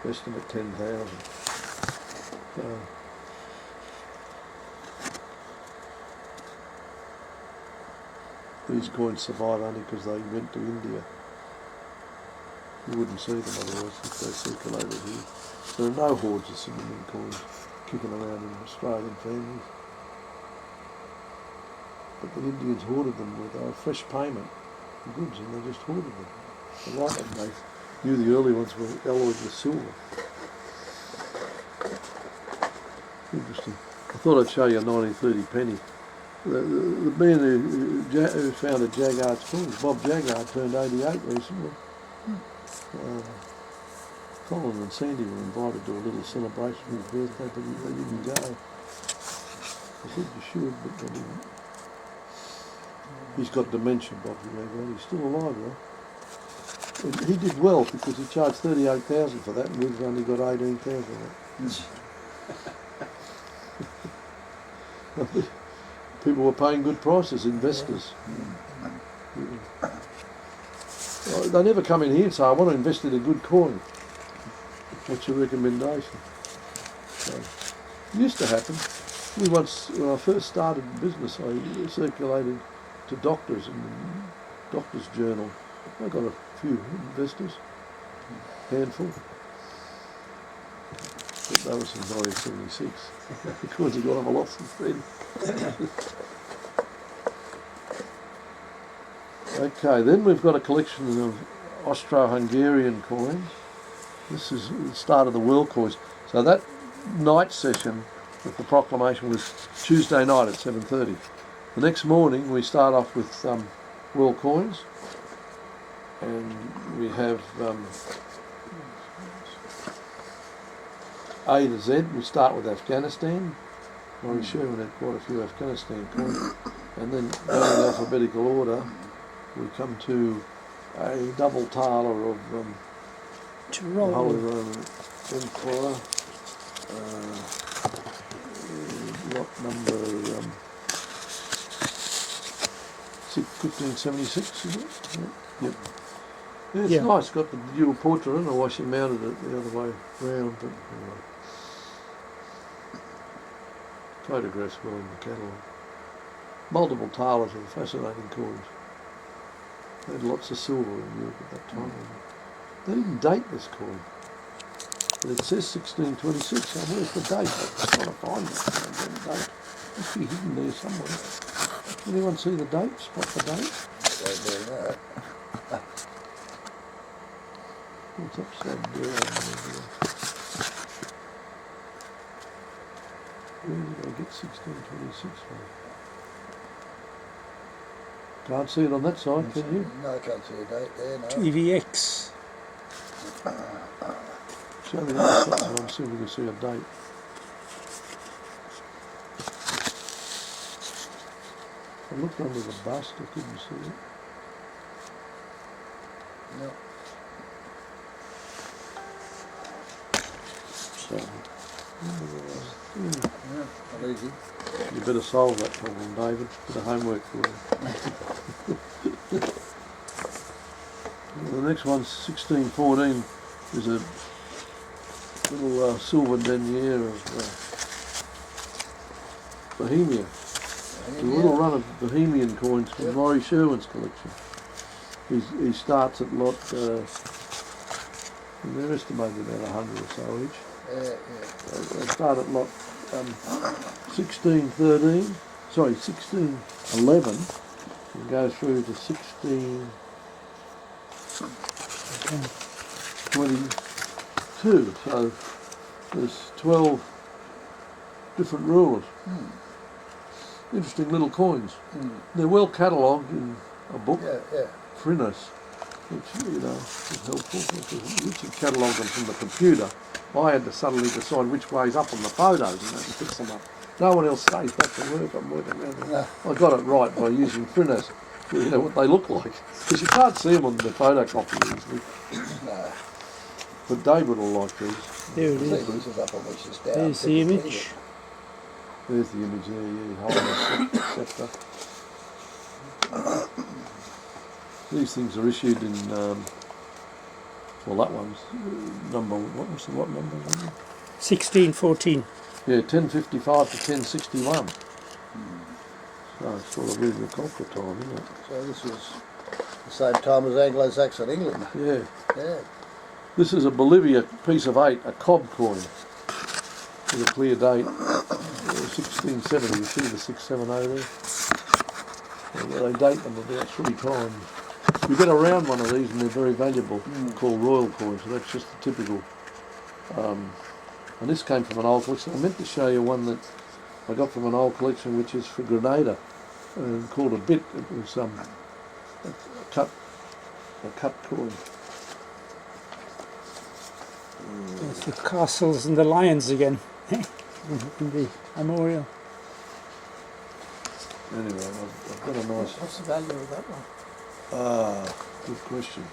Estimate 10,000. So, these coins survive only because they went to India. You wouldn't see them otherwise if they circulated here. There are no hoards of Sydney Mint coins kicking around in Australian families. But the Indians hoarded them with fresh payment for goods, and they just hoarded them. They liked them. They knew the early ones were alloyed with silver. Interesting. I thought I'd show you a 1930 penny. The man who founded Jaggard's Coins, Bob Jaggard, turned 88 recently. Colin and Sandy were invited to a little celebration for his birthday, but they didn't go. I said you should, but they didn't. He's got dementia, Bob Jaggard. He's still alive though. And he did well because he charged 38,000 for that, and we've only got 18,000 of it. People were paying good prices, investors. They never come in here and say, I want to invest in a good coin. What's your recommendation? So, it used to happen. When I first started business, I circulated to doctors in the Doctor's Journal. I got a few investors, handful. But that was in 1976. The coins have got up a lot since then. Okay, then we've got a collection of Austro-Hungarian coins. This is the start of the world coins. So that night session with the proclamation was Tuesday night at 7:30. The next morning we start off with world coins, and we have A to Z. We start with Afghanistan. Murray Sherman had quite a few Afghanistan coins, and then going in alphabetical order, we come to a double taler of the Holy Roman Empire, lot number 1576, is it? Yep. Yeah, it's nice, got the dual portrait, and I wish he mounted it the other way round, but anyway. Photographs well in the catalogue. Multiple talers of fascinating coins. They had lots of silver in Europe at that time. They didn't date this coin. But it says 1626. So where's the date? I'm trying to find it. Date. Must be hidden there somewhere. Anyone see the date? Spot the date? What's upside down? Where did I get 1626 from? Can't see it on that side, can you? No, I can't see a date there, no. TVX. Show me the other side and see if we can see a date. I looked under the bust, I couldn't see it. No. So, Yeah, not easy. You better solve that problem, David. Bit of homework for you. The next one's 1614. Is a little silver denier of Bohemia. A little run of Bohemian coins from Murray Sherman's collection. He starts at lot, they're estimated about 100 or so each. They start at lot 1613, sorry, 1611, and go through to 1622. So there's 12 different rulers. Interesting little coins. They're well catalogued in a book, Frinas, which is helpful. You can catalogue them from the computer. I had to suddenly decide which way's up on the photos and that and fix them up. No one else stays back to work. I'm working around them. I got it right by using Frinas, what they look like, because you can't see them on the photocopy easily. But David will like these. There it is. There's the image. There's the image there, yeah, holding the sceptre. These things are issued in, well, that one's number, what number? 1614. Yeah, 1055 to 1061. So it's sort of really the conquer time, isn't it? So this was the same time as Anglo-Saxon England. Yeah. Yeah. This is a Bolivia piece of 8, a cob coin, with a clear date, 1670. You see the 670 there? Well, they date them about 3 times. You get around one of these and they're very valuable, called royal coins, so that's just the typical. And this came from an old collection. I meant to show you one that I got from an old collection which is for Grenada, called a bit. It was a cut coin. There's the castles and the lions again. In the memorial. Anyway, I've got a nice. What's the value of that one? Good question.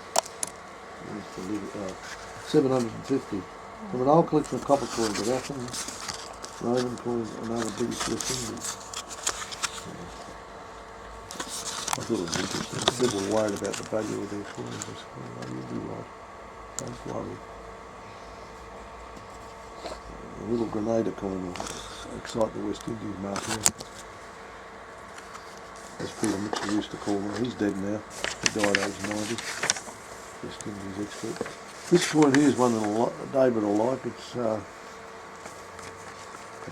750. From an old collection of copper coins of Athens, Roman coins, and other British West Indies. I thought it was interesting. People were worried about the value of their coins. I said, well, you'll be right. Don't worry. A little Grenada coin will excite the West Indies market. As Peter Mitchell used to call them. He's dead now. He died aged 90. West Indies expert. This coin here is one that David will like. It's a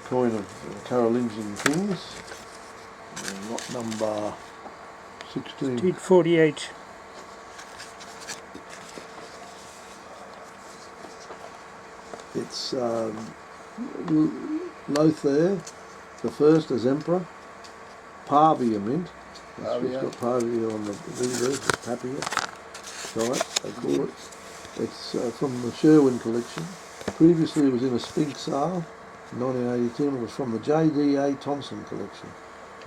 coin of Carolingian kings. Lot number 16. 1648. It's Lothair the first as emperor. Pavia mint. It's got Pavia on the reverse, Papia. Right, they call it. It's from the Sherwin collection. Previously it was in a Sphinx sale in 1982 and it was from the J.D.A. Thompson collection.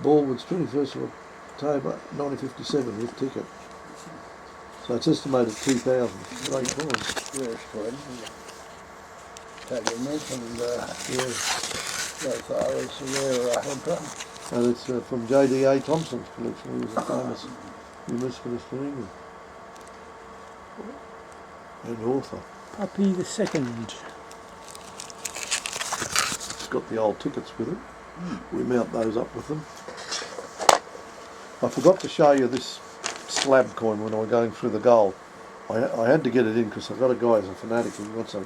Baldwin's 21st of October 1957 with ticket. So it's estimated 2,000. Great coin. Yes, coin. Italian mint and Lothar is their emperor. And it's from J.D.A. Thompson's collection. He was a famous numismatist in England. And author. Papi II. It's got the old tickets with it. We mount those up with them. I forgot to show you this slab coin when I was going through the gold. I had to get it in because I've got a guy who's a fanatic. He wants a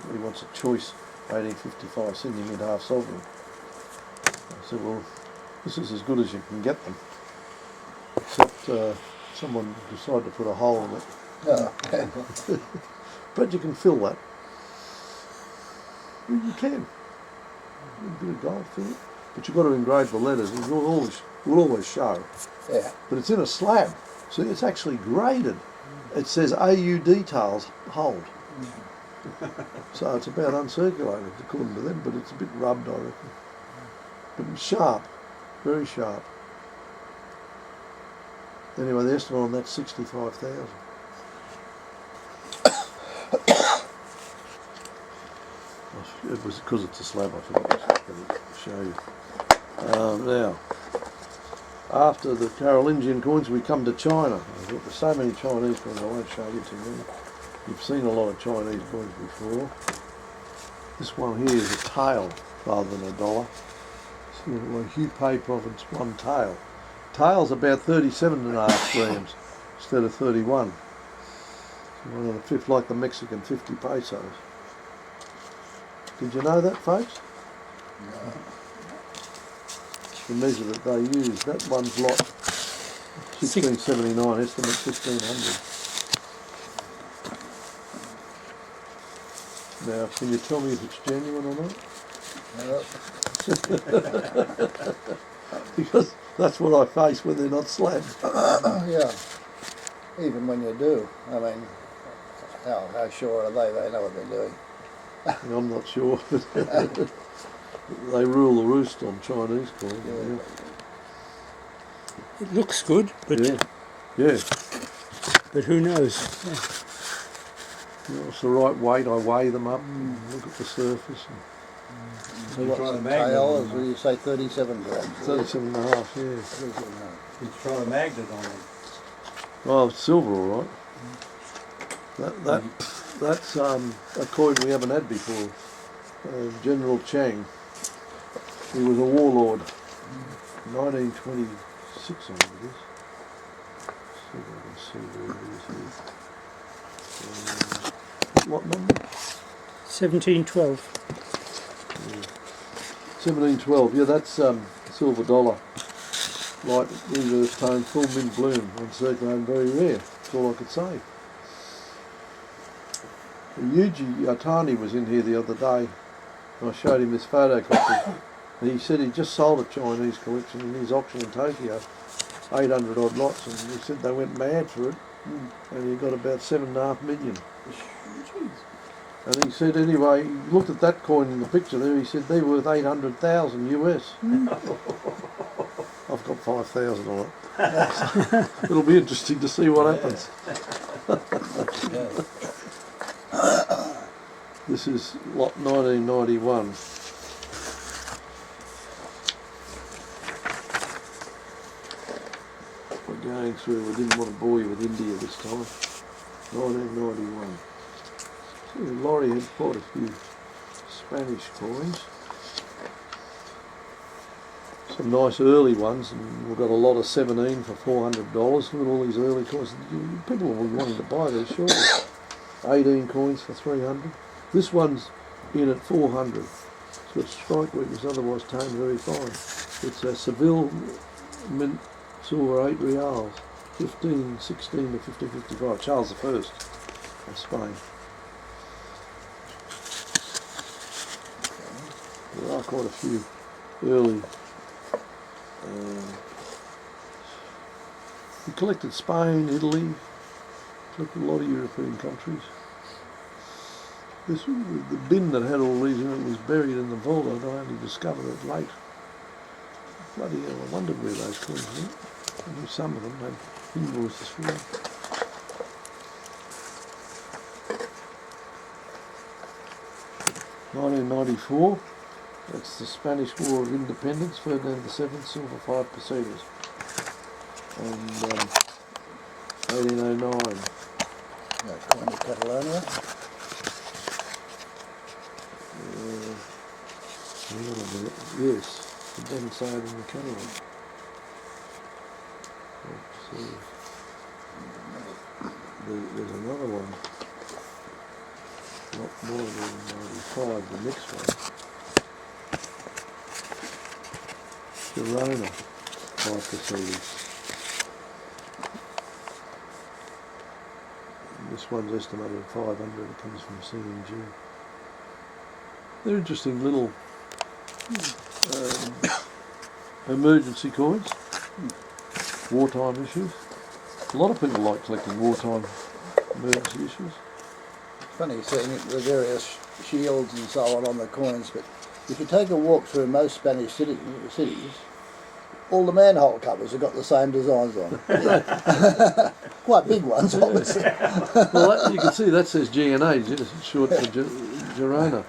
choice 1855 Sydney Mint half sovereign. I said, well, this is as good as you can get them. Except someone decided to put a hole in it. Oh. But you can fill that. Well, you can. A bit of gold, fill it. But you've got to engrave the letters. It will always show. Yeah. But it's in a slab. So it's actually graded. It says AU details hold. So it's about uncirculated according to them, but it's a bit rubbed, I reckon. But it's sharp. Very sharp. Anyway, the estimate on that's 65,000. It was because it's a slab, I forgot to show you. Now, after the Carolingian coins, we come to China. There's so many Chinese coins, I won't show you too many. You've seen a lot of Chinese coins before. This one here is a tael rather than a dollar. It's a Hubei province, one tael. Tael's about 37.5 grams instead of 31. 1 1/5, like the Mexican 50 pesos. Did you know that, folks? The measure that they use, that one's lot 1679, estimate 1500. Now, can you tell me if it's genuine or not? Because that's what I face when they're not slabs. Yeah. Even when you do, I mean, how sure are they? They know what they're doing. I'm not sure. They rule the roost on Chinese coin. Yeah. It looks good, but Yeah. Yeah. but who knows? You know, it's the right weight. I weigh them up and look at the surface. So You what's try the the magnet tail? on As them. you say, 37 grams. 37.5, yeah. 37.5. You try the magnet on them. Oh, it's silver, all right. That's a coin we haven't had before. General Chang. He was a warlord. 1926, I think it is. See if I can see where it is here. What number? 1712. 1712. Yeah, that's silver dollar. Light reverse tone, full mint bloom on circulating, very rare. That's all I could say. Yuji Yatani was in here the other day. I showed him this photocopy. And he said he just sold a Chinese collection in his auction in Tokyo, 800 odd lots, and he said they went mad for it, and he got about 7.5 million. And he said anyway, he looked at that coin in the picture there, he said they're worth 800,000 US. I've got 5,000 on it. It'll be interesting to see what happens. This is lot 1991. We're going through, we didn't want to bore you with India this time. 1991. See, Laurie had quite a few Spanish coins. Some nice early ones, and we've got a lot of 17 for $400. Look at all these early coins. People will be wanting to buy these, surely. 18 coins for 300. This one's in at 400. It's got strike weakness, otherwise toned very fine. It's a Seville mint silver 8 reals, 1516 to 1555. Charles I of Spain. There are quite a few early. We collected Spain, Italy, collected a lot of European countries. The bin that had all these in it was buried in the vault, and I only discovered it late. Bloody hell, I wondered where those coins went. I knew some of them had invoices for them. (1994). That's the Spanish War of Independence, Ferdinand VII, silver 5 pesetas. And 1809. Coin of Catalonia. Yes, it doesn't say it in the catalogue. Let's see. There's another one. Not more than 95, the next one. Girona, 5 pesetas. This one's estimated at 500, it comes from CNG. They're interesting little emergency coins, wartime issues. A lot of people like collecting wartime emergency issues. Funny seeing the various shields and so on the coins, but if you take a walk through most Spanish cities, all the manhole covers have got the same designs on. Quite big ones, obviously. Well, you can see that says GNA, it's short for Girona.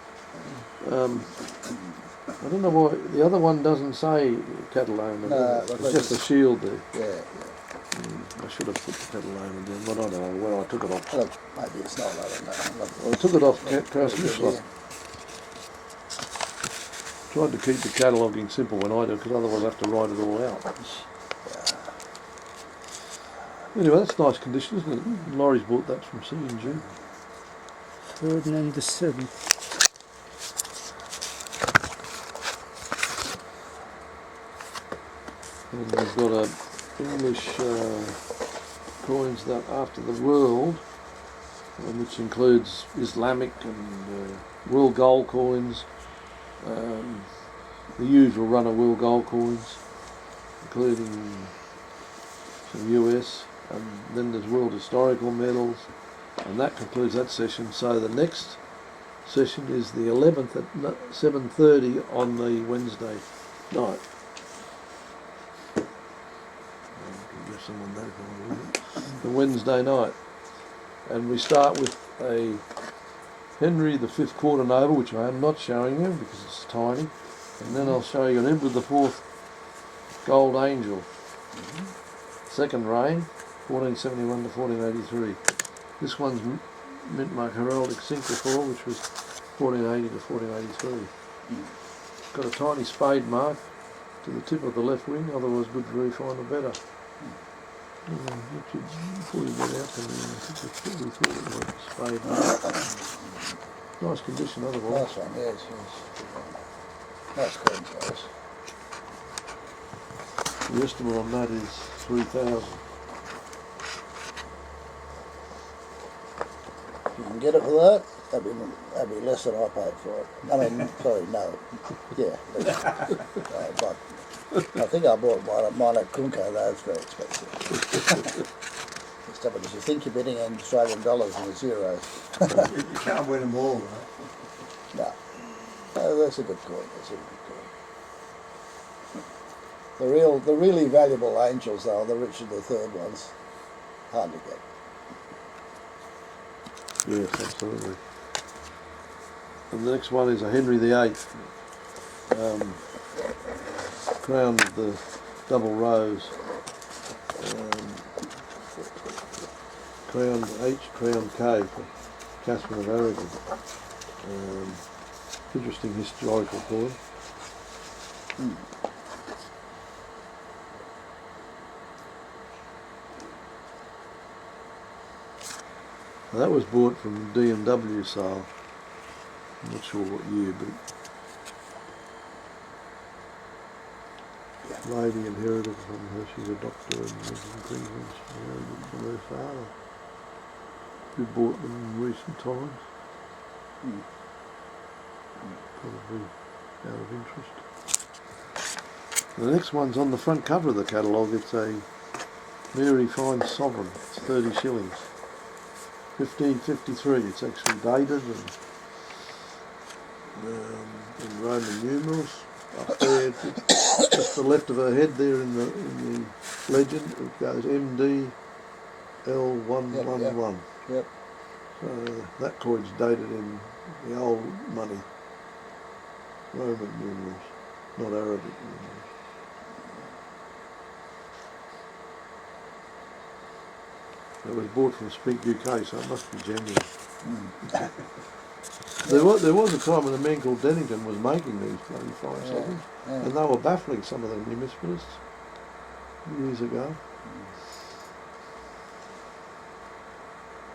I don't know why the other one doesn't say Catalonia. No, it's just a shield there. Yeah. I should have put the Catalonia down, but I don't know where I took it off. Look, maybe it's not, I don't know. I took it off Krausmishla. Tried to keep the cataloguing simple when I do, because otherwise I have to write it all out. Anyway, that's nice condition, isn't it? Laurie's bought that from C&G. Ferdinand the Seventh. And we've got a English coins that after the world, which includes Islamic and world gold coins, the usual run of world gold coins, including some US, and then there's world historical medals, and that concludes that session. So the next session is the 11th at 7:30 on the Wednesday night. Give someone that if I want. The Wednesday night, and we start with a Henry V quarter noble, which I am not showing you because it's tiny, and then I'll show you an Edward IV gold angel, second reign, 1471 to 1483. This one's mint mark heraldic syncophore, which was 1480 to 1483. It's got a tiny spade mark to the tip of the left wing, otherwise good for refine or better. Richard, before you get out to me, I think we thought it was a spade mark. Nice condition otherwise. Nice one, yes. Nice coin size. The estimate on that is 3,000. You can get it for that. That'd be less than I paid for it. I mean, sorry, no. Yeah, less. But I think I bought mine at Kunko, though it's very expensive. It's tough because you think you're bidding in Australian dollars and it's euros. You can't win them all, right? No. No, that's a good coin. That's a good coin. The really valuable angels, though, are the Richard III ones. Hard to get. Yes, absolutely. And the next one is a Henry VIII, crown with the double rose, crown H, crown K for Catherine of Aragon. Interesting historical coin. Now that was bought from D&W sale. I'm not sure what year, but lady inherited from her. She's a doctor and lives in Queensland. She inherited from her father, who bought them in recent times. Probably out of interest. The next one's on the front cover of the catalogue. It's a Mary Fine Sovereign. It's 30 shillings. 1553. It's actually dated and in Roman numerals. Up there, just the left of her head there in the legend, it goes MDL111. Yep. So that coin's dated in the old money, Roman numerals, not Arabic numerals. It was bought from Speak UK, so it must be genuine. There was a time when a man called Dennington was making these bloody fine sovereigns, and they were baffling some of the numismatists years ago.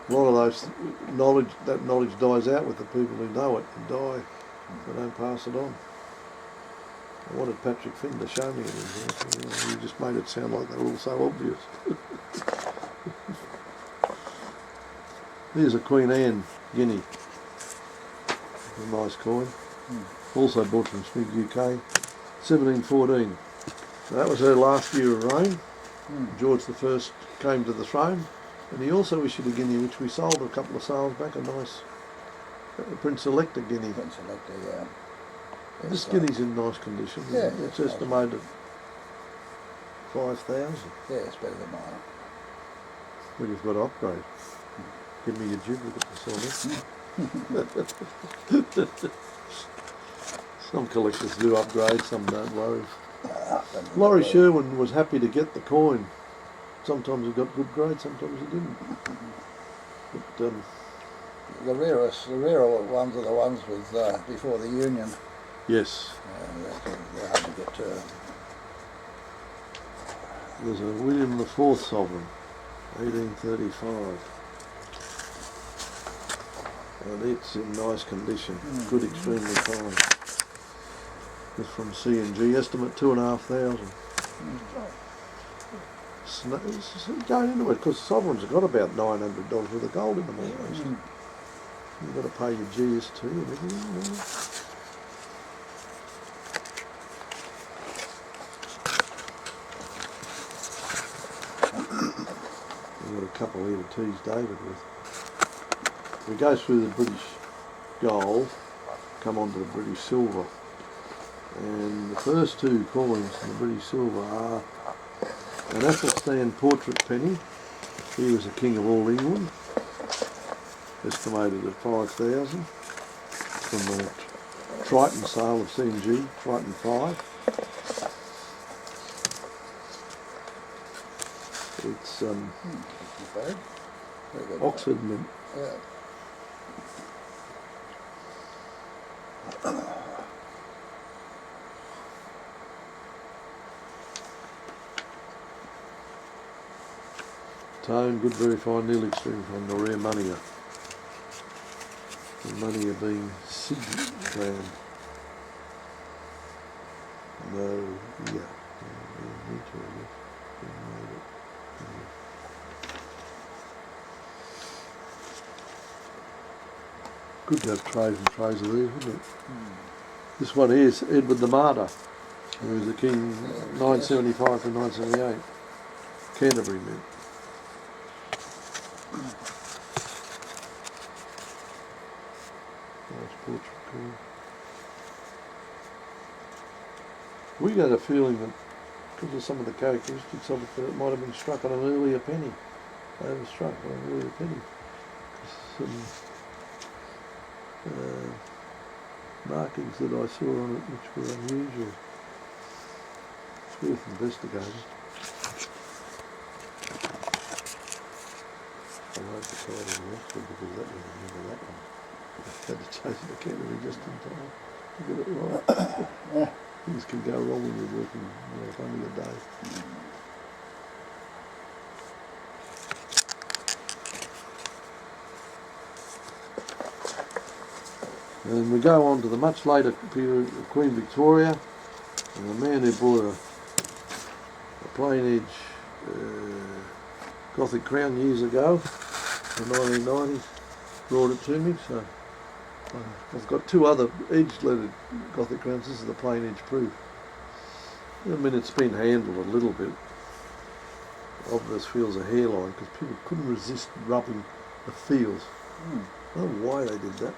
A lot of that knowledge dies out with the people who know it and die. They don't pass it on. I wanted Patrick Finn to show me it. He just made it sound like they were all so obvious. Here's a Queen Anne guinea. A nice coin. Also bought from Smith UK. 1714. So that was her last year of reign. George I came to the throne, and he also issued a guinea which we sold a couple of sales back, a nice Prince Elector guinea. Prince Elector, yeah. This guinea's in nice condition. Yeah, It's estimated 5,000. Yeah, it's better than mine. Well, you've got to upgrade. Give me your duplicate to sell this. Some collectors do upgrade, some don't worry. Laurie Sherwin was happy to get the coin. Sometimes he got good grade, sometimes he didn't. But the rarer ones are the ones with before the Union. yes, They're hard to get to. there's a William IV sovereign, 1835. And it's in nice condition, good, extremely fine. It's from C&G, estimate 2,500. Going into it, because Sovereign's got about $900 worth of gold in them almost. You've got to pay your GST and everything. You know. We've got a couple here to tease David with. We go through the British gold, come on to the British silver. And the first two coins in the British silver are an Athelstan portrait penny. He was the king of all England, estimated at 5,000 from the Triton sale of C&G, Triton 5. It's Oxford mint. Yeah. Tone, good, very fine, nearly extreme fine, the rare moneyer. The moneyer being Siggram. No, yeah. Good to have trays and trays of these, wouldn't it? This one here is Edward the Martyr, who was the king 975 to 978. Canterbury mint. Nice portrait coin. We got a feeling that because of some of the characteristics of it, that it might have been struck on an earlier penny. They were struck on an earlier penny. Some markings that I saw on it which were unusual. It's worth investigating. I won't decide on the next one because that one, remember that one. I had to chase it to Canterbury just in time to get it right. Things can go wrong when you're working, only a day. And we go on to the much later period of Queen Victoria, and a man who bought a plain edge Gothic crown years ago, in the 1990s, brought it to me. So I've got two other edge-lettered Gothic crowns. This is the plain edge proof. I mean, it's been handled a little bit. Obvious feels a hairline because people couldn't resist rubbing the feels. I don't know why they did that.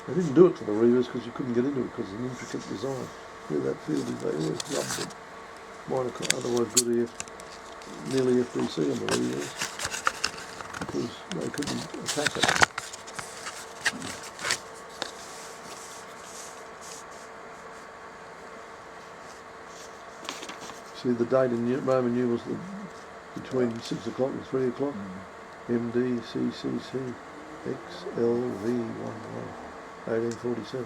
They didn't do it to the Reavers because you couldn't get into it because it's an intricate design. Where that field is, they always rubbed it. Minor, otherwise good nearly FBC on the Reavers because they couldn't attack it. See the date in Roman numerals between 6 o'clock and 3 o'clock. MD CCC XLV11 1847.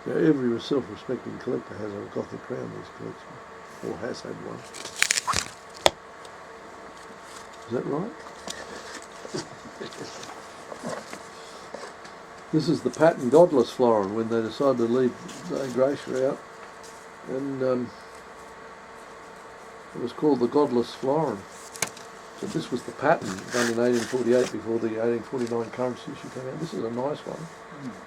So every self-respecting collector has a Gothic crown in his collection, or has had one. Is that right? This is the pattern Godless florin when they decided to leave Gracia out, and it was called the Godless florin. So this was the pattern done in 1848 before the 1849 currency issue came out. This is a nice one.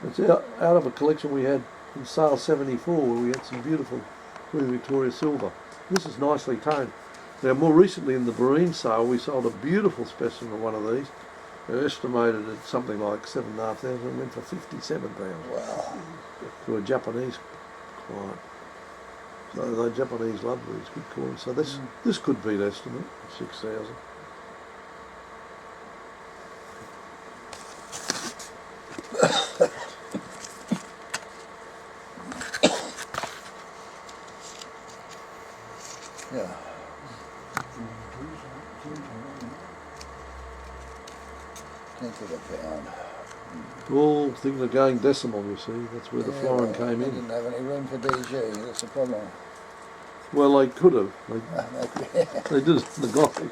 It's out of a collection we had in sale 74 where we had some beautiful Queen Victoria silver. This is nicely toned. Now more recently in the Barine sale we sold a beautiful specimen of one of these. They're estimated at something like 7,500 and went for 57,000. Wow. To a Japanese client. So the Japanese love these good coins. So this could beat estimate, 6,000. Yeah. 10th of a pound. All things are going decimal, you see. That's where the florin came They in. didn't have any room for DG, that's the problem. Well, they could have. They did it in the Gothic.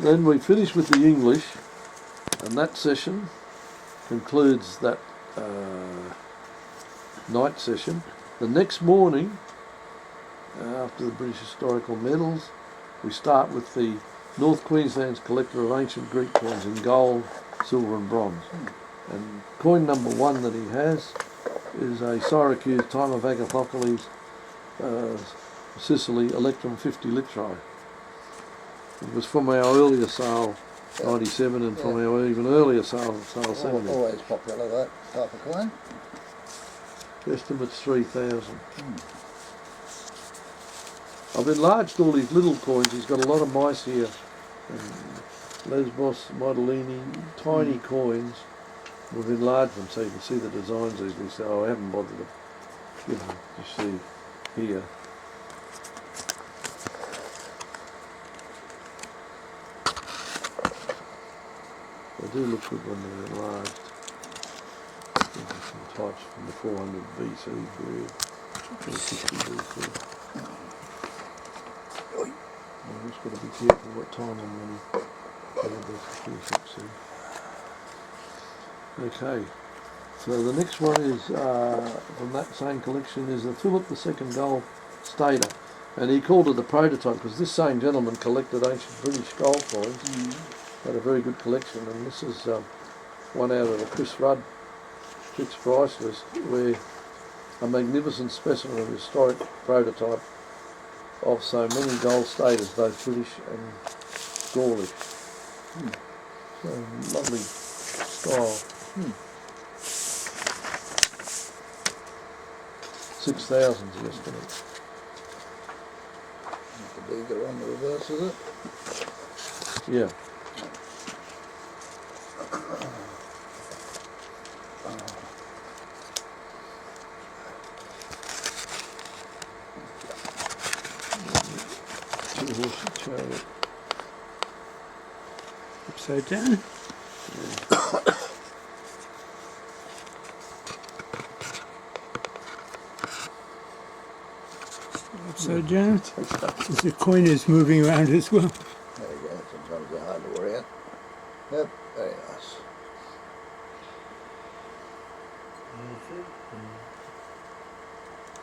Then we finish with the English, and that session concludes that night session. The next morning, after the British Historical Medals, we start with the North Queensland's collector of ancient Greek coins in gold, silver and bronze. And coin number 1 that he has is a Syracuse time of Agathocles, Sicily, Electrum 50 litri. It was from our earlier sale, 97, and from our even earlier sale 70. Always popular, that type of coin. Estimate's 3,000. I've enlarged all these little coins. He's got a lot of Mysia and Lesbos, Modellini, tiny coins. We've enlarged them so you can see the designs easily. So I haven't bothered to give them to see here. They do look good when they're enlarged. Some types from the 400 BC period, 460 BC. I've just got to be careful what time I'm running. Okay, so the next one is from that same collection is the Philip II gold stater, and he called it a prototype because this same gentleman collected ancient British gold coins. Had a very good collection, and this is one out of the Chris Rudd fixed price list, where a magnificent specimen of historic prototype of so many gold staters, both British and Gaulish. So lovely style. 6,000 is the estimate. The bigger on the reverse, is it? Yeah. Two-horse chariot. Upside down. Upside down. The coin is moving around as well. There you go, sometimes they're hard to worry out. Yep, very nice.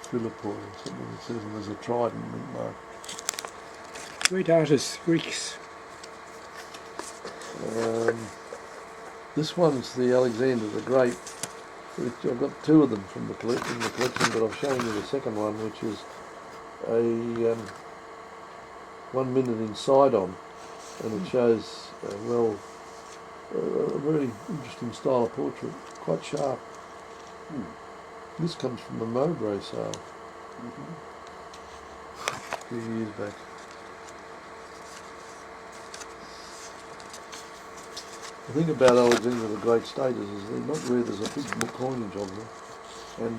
Philip or something that says there's a trident mint mark. Great artists, Greeks. This one's the Alexander the Great. I've got two of them from the collection, but I've shown you the second one, which is a 1 minute in Sidon, and it shows a very interesting style of portrait, quite sharp. This comes from the Mowbray sale a few years back. The thing about Alexander the Great status is they're not where there's a big coinage of them, and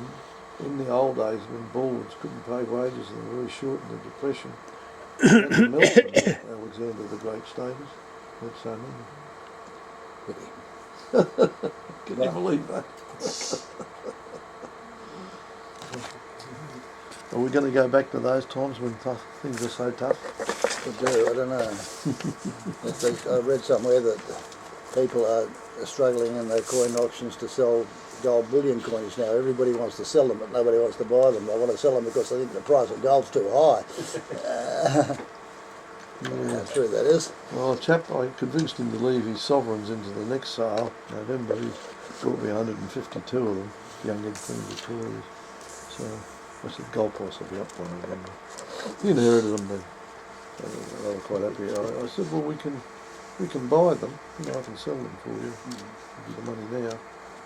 in the old days when ballrooms couldn't pay wages and they were very short in the Depression, they had to melt them, Alexander the Great status. That's so many. Can you believe that? Are we going to go back to those times when things are so tough? I do, I don't know. I read somewhere that people are struggling in their coin auctions to sell gold bullion coins now. Everybody wants to sell them, but nobody wants to buy them. They want to sell them because they think the price of gold's too high. How true that is. Well, a chap, I convinced him to leave his sovereigns into the next sale, November. He brought me 152 of them, young Ed Queen Victoria's. So I said gold price will be up by November. He inherited them then. They were quite happy. I said, well, we can buy them. You know, I can sell them for you. Give you the money now.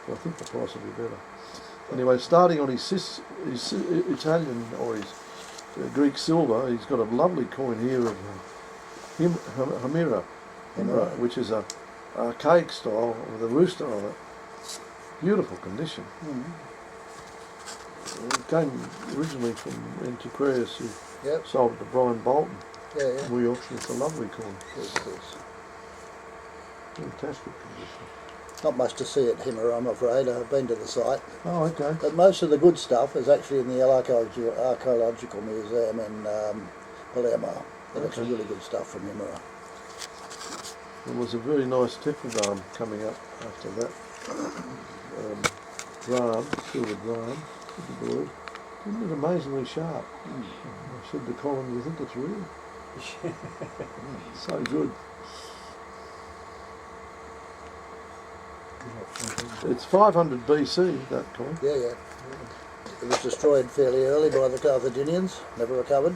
But I think the price will be better. Anyway, starting on his Italian or his Greek silver, he's got a lovely coin here of Hemera, which is a archaic style with a rooster on it. Beautiful condition. It came originally from Antiquarius, who sold it to Brian Bolton. We auctioned. It's a lovely coin. Yes, Fantastic condition. Not much to see at Himera, I'm afraid. I've been to the site. Oh, okay. But most of the good stuff is actually in the Archaeological Museum in Palermo. They've got some really good stuff from Himera. There was a very nice tetradrachm coming up after that. Dram, silver dram, with the word. Isn't it amazingly sharp? I said to Colin, do you think it's real? So good. It's 500 BC, that coin. Yeah, yeah. It was destroyed fairly early by the Carthaginians, never recovered.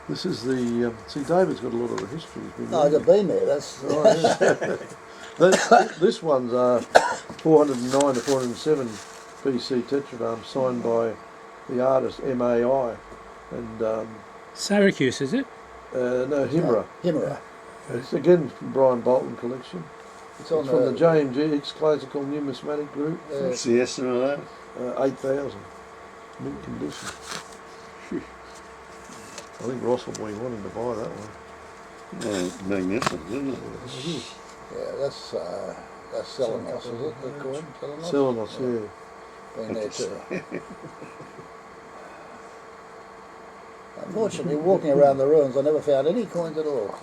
This is the, see David's got a lot of the history. He's been No, I've reading. been there. That's Oh, yeah. This one's 409 to 407 BC tetradrachm signed by the artist MAI and Syracuse, is it? no, Himera. Himera. It's again from Brian Bolton collection. It's on It's from the JMGX Classical Numismatic Group. What's the estimate of that? 8,000. Mint condition. I think Ross will be wanting to buy that one. Yeah, it's magnificent, isn't it? Yeah, that's Selenos, is it? The coin? Selenos, yeah. Been there too. Unfortunately, walking around the ruins, I never found any coins at all.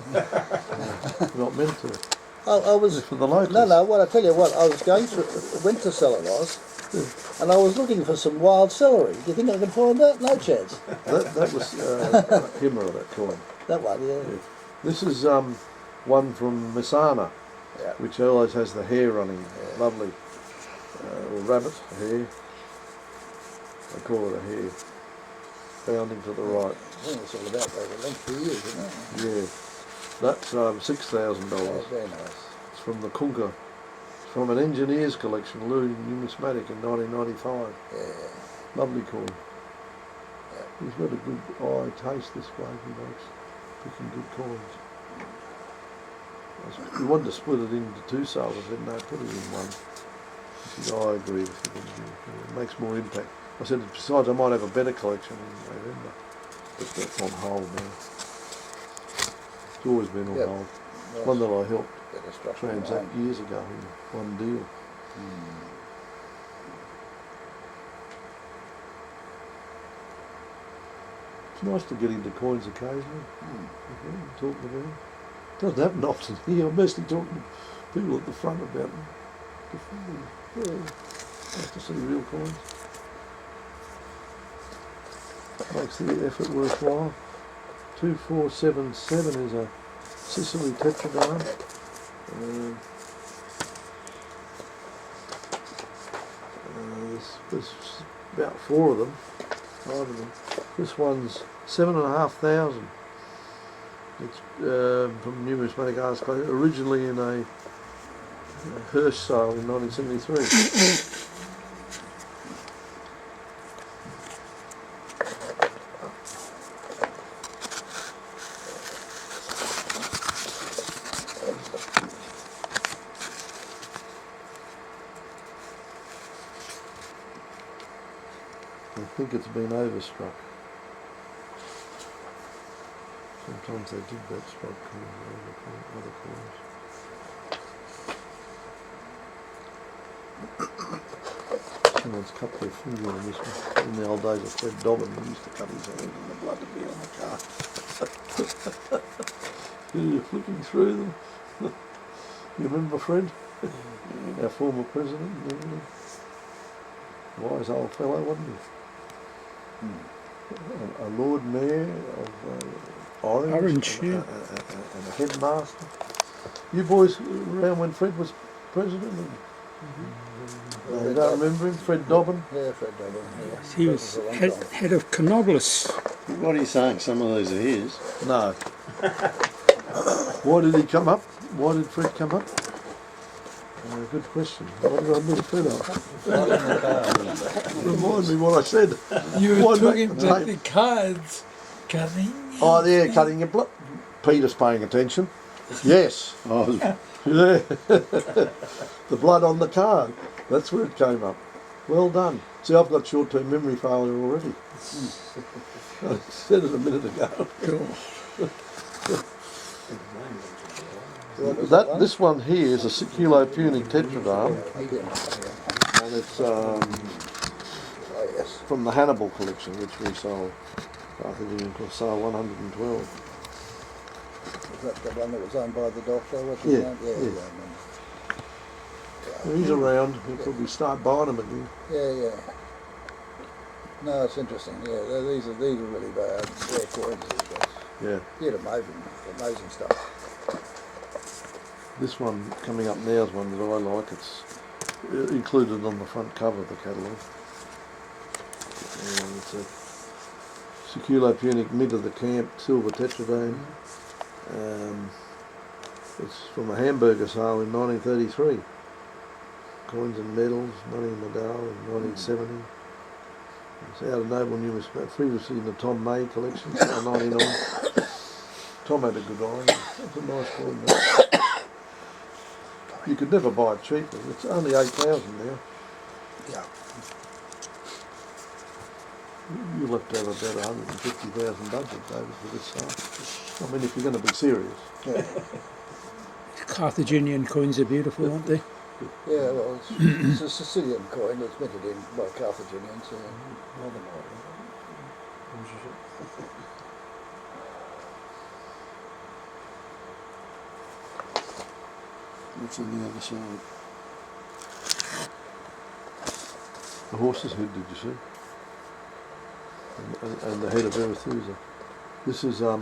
Not meant to. I was For the locals. no. What I tell you what, I was going through, went to Selenos, and I was looking for some wild celery. Do you think I can find that? No chance. That was Himera, that coin. That one, yeah. Yeah. This is one from Messana, Yeah. which always has the hair running. Lovely. Or rabbit hair. They call it a hair. Bounding to the right. I think it's all about that length of years, isn't it? Yeah. That's $6,000. Yeah, very nice. It's from the Kunka. It's from an engineer's collection, Louis Numismatic in 1995. Yeah. Lovely coin. He's got a good eye taste, this bloke. He makes picking good coins. We wanted to split it into two sales. I said, no, put it in one. He said, oh, I agree with you. It makes more impact. I said, besides, I might have a better collection in November. But that's on hold now. It's always been on Yep. hold. Nice. One that I helped Bit of structural transact line. years ago in one deal. It's nice to get into coins occasionally. Talking about them. Doesn't happen often here. I'm mostly talking to people at the front about them. Yeah, nice to see real coins. That makes the effort worthwhile. 2477 is a Sicily tetradrachm. There's about four of them, five of them. This one's 7,500. It's from Numismatic Arts Collection, originally in a Hirsch sale in 1973. I think it's been overstruck. Sometimes they did that struck coins over other coins. Someone's cut their finger on this one. In the old days of Fred Dobbin, he used to cut his hand and the blood would be on the card. You're flicking through them. You remember Fred? Our former president? Wise old fellow, wasn't he? A Lord Mayor of Orange, yeah. and a headmaster. You boys around when Fred was president? You don't remember him? Fred Dobbin? Yeah, Fred Dobbin. Yeah. He was For a long head, time. head of Canobolus. What are you saying? Some of these are his. No. Why did he come up? Why did Fred come up? Good question. What did I miss Fred up? Remind me what I said. You were Wind back talking the about tape. the cards cutting. Oh, yeah, cutting your blood. Peter's paying attention. Yes. I was, Yeah. The blood on the card. That's where it came up. Well done. See, I've got short-term memory failure already. I said it a minute ago. What was that one? This one here is a Siculopunic tetradrachm, and it's Oh yes. from the Hannibal collection, which we sold. Carthaginian Corsair 112. Was that the one that was owned by the doctor? What's his Yeah, name? Yeah, yeah. yeah, I remember. He's around. He'll probably start buying them again. Yeah, yeah. No, it's interesting. Yeah, these are really bad. Rare coins these days. Yeah. Yeah, amazing stuff. This one coming up now is one that I like. It's included on the front cover of the catalogue. And it's a Siculopunic mid of the camp silver tetradrachm. It's from a hamburger sale in 1933. Coins and medals, money in Nadal in 1970. It's out of Noble Numismatic, previously in the Tom May collection, sale 99. Tom had a good eye. It's a nice coin. You could never buy it cheaply. It's only 8,000 now. Yeah. You'll have to have about 150,000 budget, David, for this sale. I mean, if you're going to be serious. Yeah. Carthaginian coins are beautiful, aren't they? Yeah, well, it's a Sicilian coin that's minted in by Carthaginians. What's on the other side? The horse's head, did you see? And the head of Arethusa. This is a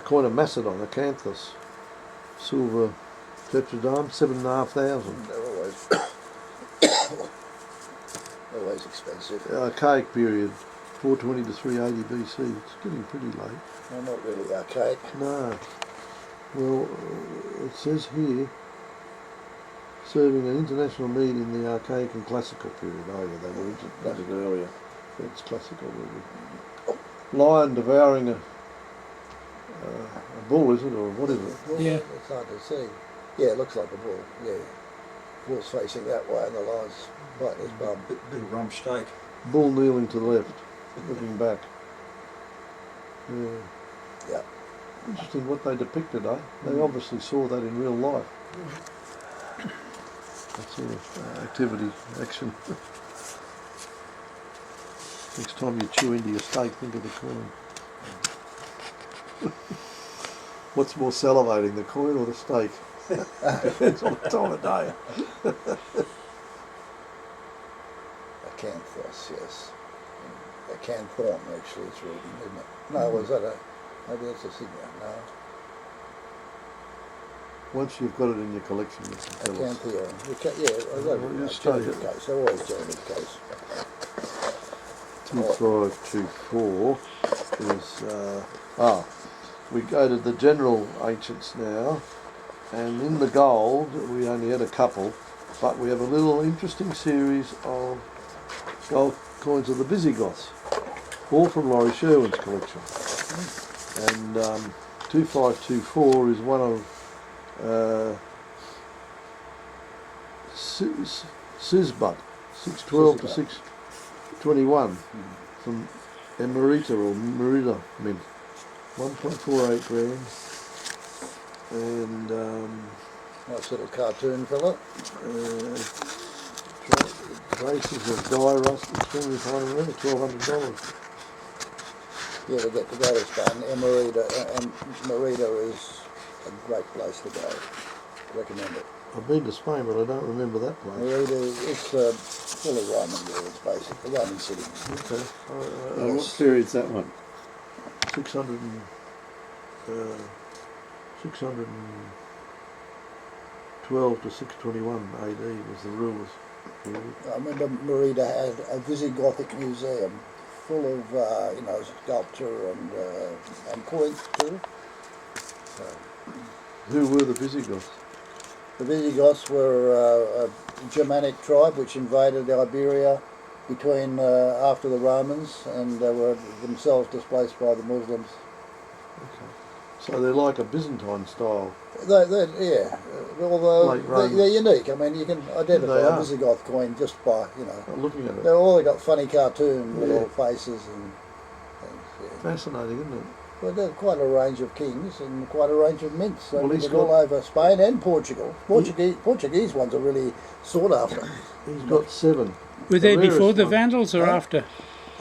coin of Macedon, Acanthus, silver tetradrachm, 7,500. They're always expensive. Archaic period, 420 to 380 BC. It's getting pretty late. They're not really archaic. No. Well, it says here, serving an international need in the archaic and classical period. Oh yeah, they were printed earlier. It's classical really. Lion devouring a bull, is it, or what is it? Well, Yeah. it's hard to see. Yeah, it looks like a bull. Yeah. Bull's facing that way and the lion's biting his bum. Bit of rump steak. Bull kneeling to the left, looking back. Yeah. Yeah. Interesting what they depicted, eh? They obviously saw that in real life. That sort of activity, action. Next time you chew into your steak, think of the coin. What's more salivating, the coin or the steak? Depends on the time of day. Acanthus, yes. Acanthorn, actually, it's reading, isn't it? No, was that maybe that's a signal, no. Once you've got it in your collection, you can tell us. Acantheon. Yeah, I got Well, it. just Johnny's take it. case, they're always Johnny's case. 2524 is, we go to the general ancients now, and in the gold we only had a couple, but we have a little interesting series of gold coins of the Visigoths, all from Laurie Sherwin's collection. And 2524 is one of Sisbut, 612 to 621 from Emerita or Merida mint, 1.48 grams, and Nice little cartoon fella. traces of dye rust, extremely fine and rare, $1,200. You ever get to go to Spain, Merida, and Merida is a great place to go. Recommend it. I've been to Spain, but I don't remember that place. Merida, it's full of Roman ruins, basically, Roman city. Okay. What period's that one? 600 612 to 621 AD was the rulers period. I remember Merida had a Visigothic museum full of, sculpture and coins too. So, Who were the Visigoths? the Visigoths were a Germanic tribe which invaded Iberia between after the Romans, and they were themselves displaced by the Muslims. Okay. So they're like a Byzantine style. Yeah, although Like Romans. they're unique. I mean, you can They identify a are. Visigoth coin just by, Looking at it. they're all got funny cartoon Yeah. little faces and things. Yeah. Fascinating, isn't it? Well, there's quite a range of kings and quite a range of mints. Well, he's They've all got- over Spain and Portugal. Portuguese ones are really sought after. He's got 7. Were they The rarest before the one. Vandals or Huh? after?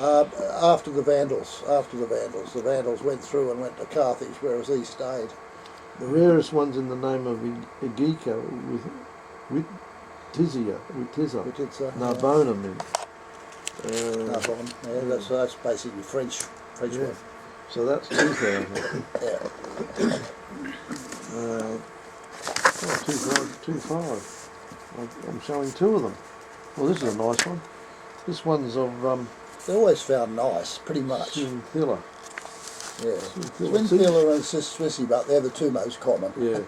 After the Vandals. The Vandals went through and went to Carthage, whereas he stayed. The rarest one's in the name of Egica with Tizia, We did so. Narbona mint. Narbonne. Yeah, that's basically French Yeah. one. So that's 2,000. Yeah. 2,525. I'm showing 2 of them. Well, this is a nice one. This one's of They're always found nice, pretty much. Scintilla. Yeah. Scintilla. Swinthilla and Swissy, but they're the two most common. Yeah.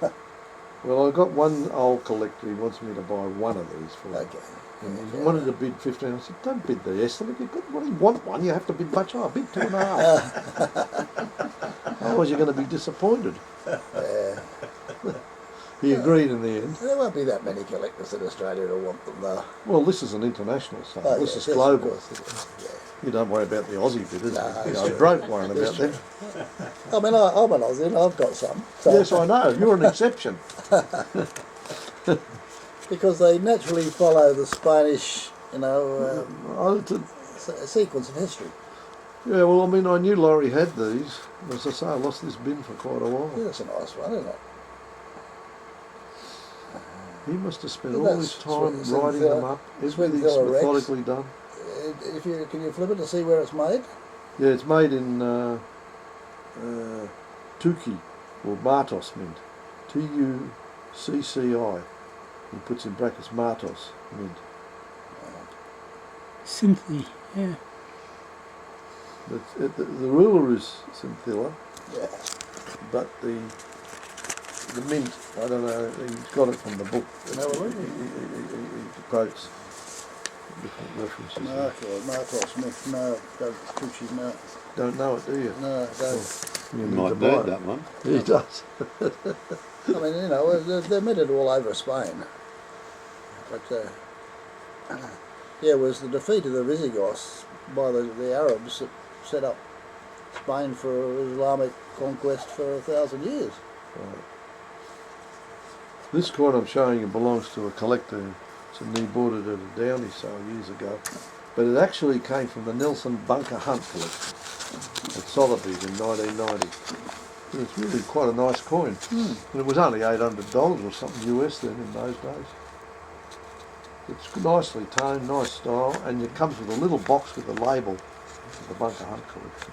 Well, I got one old collector. He wants me to buy one of these for him. Okay. And he wanted to bid 15. I said, don't bid the estimate. When you want one, you have to bid much higher. Bid 2.5. Otherwise, you're going to be disappointed. Yeah. He agreed in the end. There won't be that many collectors in Australia who want them though. Well, this is an international sale. Oh, this yes, is yes, global. of course it is, yeah. You don't worry about the Aussie bidders. No, You it's know, I true. broke worrying about them. I mean, I'm an Aussie and I've got some. So, Yes, I know. You're an exception. because they naturally follow the Spanish, sequence of history. Yeah, well, I mean, I knew Laurie had these. As I say, I lost this bin for quite a while. Yeah, that's a nice one, isn't it? He must have spent Well, all that's his time Swin- writing Swinthilla- them up. Everything's Swinthilla Rex. methodically done. Can you flip it to see where it's made? Yeah, it's made in Tuki, or Martos mint. Tucci. He puts in brackets Martos mint. Cynthia, yeah. The ruler is Scintilla, Yeah. but the mint, I don't know, he's got it from the book. No, well, He quotes different references. Marcos Smith, no, Tucci, no. Don't know it, do you? No, don't. You You need might to need buy it. that one. He does. I mean, they're minted all over Spain. But, yeah, it was the defeat of the Visigoths by the Arabs that set up Spain for Islamic conquest for 1,000 years. Right. This coin I'm showing you belongs to a collector. He bought it at a Downey sale years ago. But it actually came from the Nelson Bunker Hunt collection at Sotheby's in 1990. It's really quite a nice coin. And it was only $800 or something US then in those days. It's nicely toned, nice style, and it comes with a little box with a label of the Bunker Hunt collection.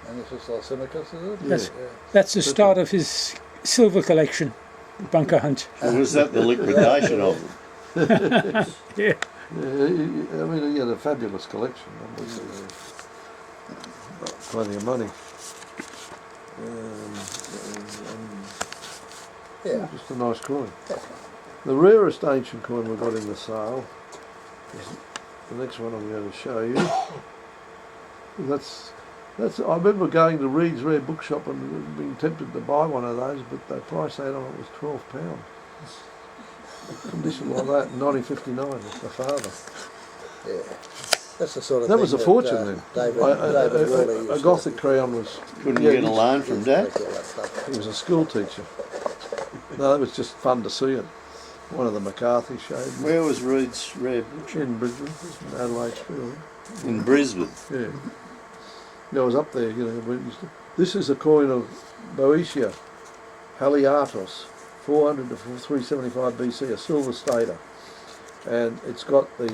And this is Lysimachus, is it? That's, Yeah. that's the start of his silver collection, Bunker Hunt. Or was that the liquidation of them? Yeah. Yeah, I mean, he had a fabulous collection. Obviously, plenty of money. Yeah. Just a nice coin. The rarest ancient coin we got in the sale is the next one I'm going to show you. That's. I remember going to Reed's Rare Bookshop and being tempted to buy one of those, but the price they had on it was £12. Condition like that in 1959 with my father. Yeah. That's the sort of That thing was a fortune then. David A Rowley Gothic crown was. Couldn't yeah, get a loan from Dad? all that stuff. He was a school teacher. No, it was just fun to see it. One of the McCarthy showed me. Where was Reed's Rare Bookshop? In Brisbane, Adelaide School. In Brisbane. Yeah. I was up there, This is a coin of Boeotia, Haliartos, 400 to 375 BC, a silver stater. And it's got the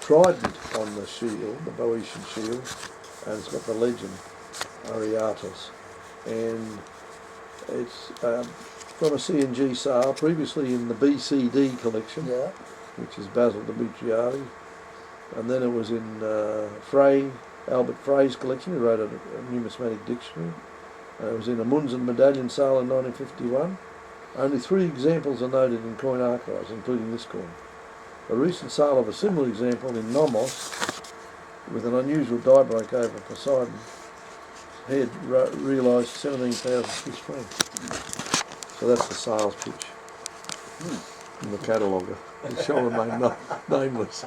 trident on the shield, the Boeotian shield, and it's got the legend, Ariatos. And it's from a C&G sale, previously in the BCD collection, Yeah. which is Basil Demetriadi, and then it was in Albert Frey's collection. He wrote a numismatic dictionary. It was in a Munzen medallion sale in 1951. Only 3 examples are noted in coin archives, including this coin. A recent sale of a similar example in Nomos, with an unusual die break over Poseidon head, realised 17,000 Swiss francs. So that's the sales pitch in the cataloguer. It shall remain nameless.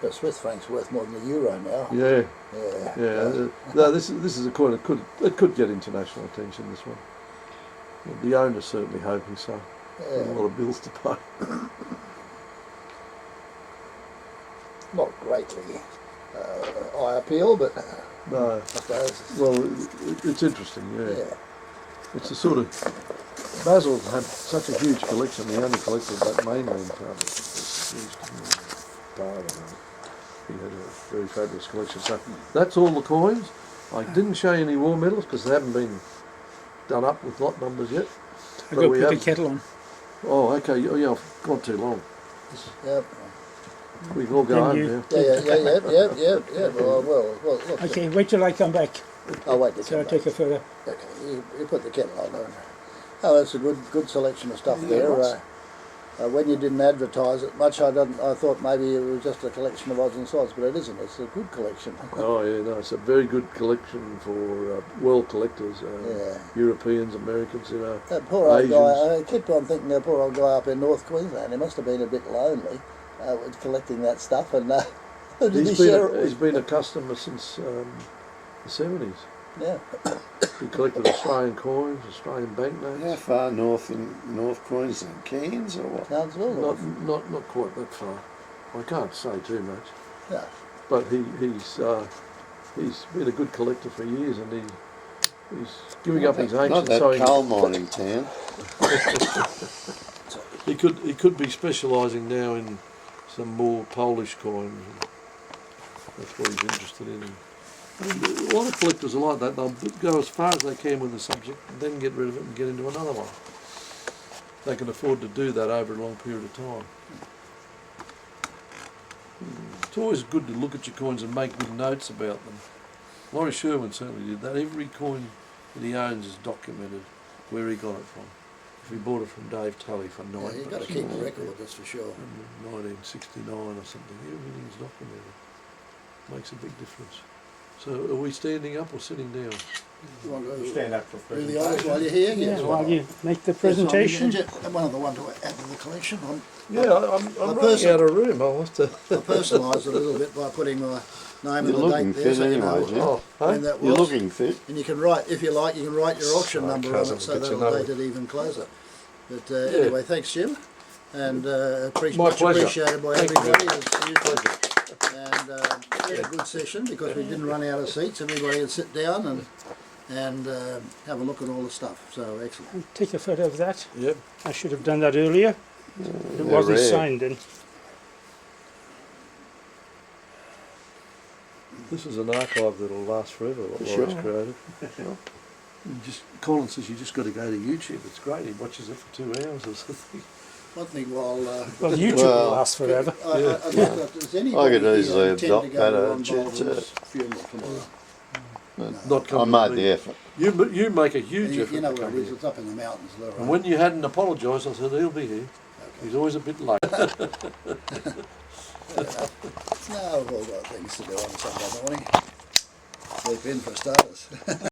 The Swiss franc's worth more than the euro now. Yeah, Yeah. yeah. No, this is a coin that could get international attention. This one. The owner's certainly hoping so. Got a lot of bills to pay. Not greatly eye appeal, but No. I suppose. Well, it's interesting. Yeah. Yeah. It's a sort of Basil's had such a huge collection. He only collected that mainland part. It's part of it. He had a very fabulous collection. So that's all the coins. I didn't show you any war medals because they haven't been done up with lot numbers yet. I But go we put the have- kettle on. Oh, okay. Oh, yeah, I've gone too long. Yep. We can all go Then home you- now. Yeah. Well, look. Okay, wait till I come back. I'll wait to So I'll come take back. a photo. Okay, you put the kettle on there. Oh, that's a good selection of stuff there. When you didn't advertise it much, I thought maybe it was just a collection of odds and sods, but it isn't. It's a good collection. Oh, yeah, no, it's a very good collection for world collectors, Yeah. Europeans, Americans, you know. That poor old Asians. guy, I kept on thinking that poor old guy up in North Queensland, he must have been a bit lonely with collecting that stuff, and who did he share it He's with? been a customer since the 70s. Yeah. He collected Australian coins, Australian banknotes. How far north in North Queensland? Cairns or what? Townsville? Not quite that far. I can't say too much. Yeah. But he's been a good collector for years, and he's giving up his Not ancient that sewing. coal mining town. He could be specialising now in some more Polish coins. That's what he's interested in. A lot of collectors are like that. They'll go as far as they can with the subject, and then get rid of it and get into another one. They can afford to do that over a long period of time. It's always good to look at your coins and make good notes about them. Laurie Sherwin certainly did that. Every coin that he owns is documented where he got it from. If he bought it from Dave Tully for Yeah, $9, you've got to keep a record, that's for sure. in 1969 or something, everything's documented. Makes a big difference. So are we standing up or sitting down? You want to Stand up for do the honours while you're here? Yeah, Yes, while you make the Yes, presentation. one of the ones to add to the collection. Yeah, I'm running out of room. I'll have to... I personalised it a little bit by putting my name and You're the looking date there, fit so you know anyway, Jim. Oh, when hey? that You're was. looking fit. And you can write, if you like, you can write your auction number on cousin, it, so good to that'll know. date it even closer. But anyway, thanks, Jim, and much pleasure. appreciated by Thank you. everybody as usual. And we had a good session because we didn't run out of seats. Everybody could sit down and have a look at all the stuff. So excellent. Take a photo of that. Yep. I should have done that earlier. It they're wasn't rare. signed then. This is an archive that'll last forever, what Sure. Laurie's created. Colin says you just got to go to YouTube. It's great. He watches it for 2 hours or something. One thing while Well, YouTube Well, will last forever. I thought that does anybody could easily here intend to adopt go that to Ron attitude Baldwin's to- funeral tomorrow? Not I coming made to the me. effort. You make a huge effort You know to where come it is. here. It's up in the mountains, Laura. And when you hadn't apologised, I said he'll be here. He's always a bit late. No, we've all got things to do on Sunday morning. Sleep in for starters.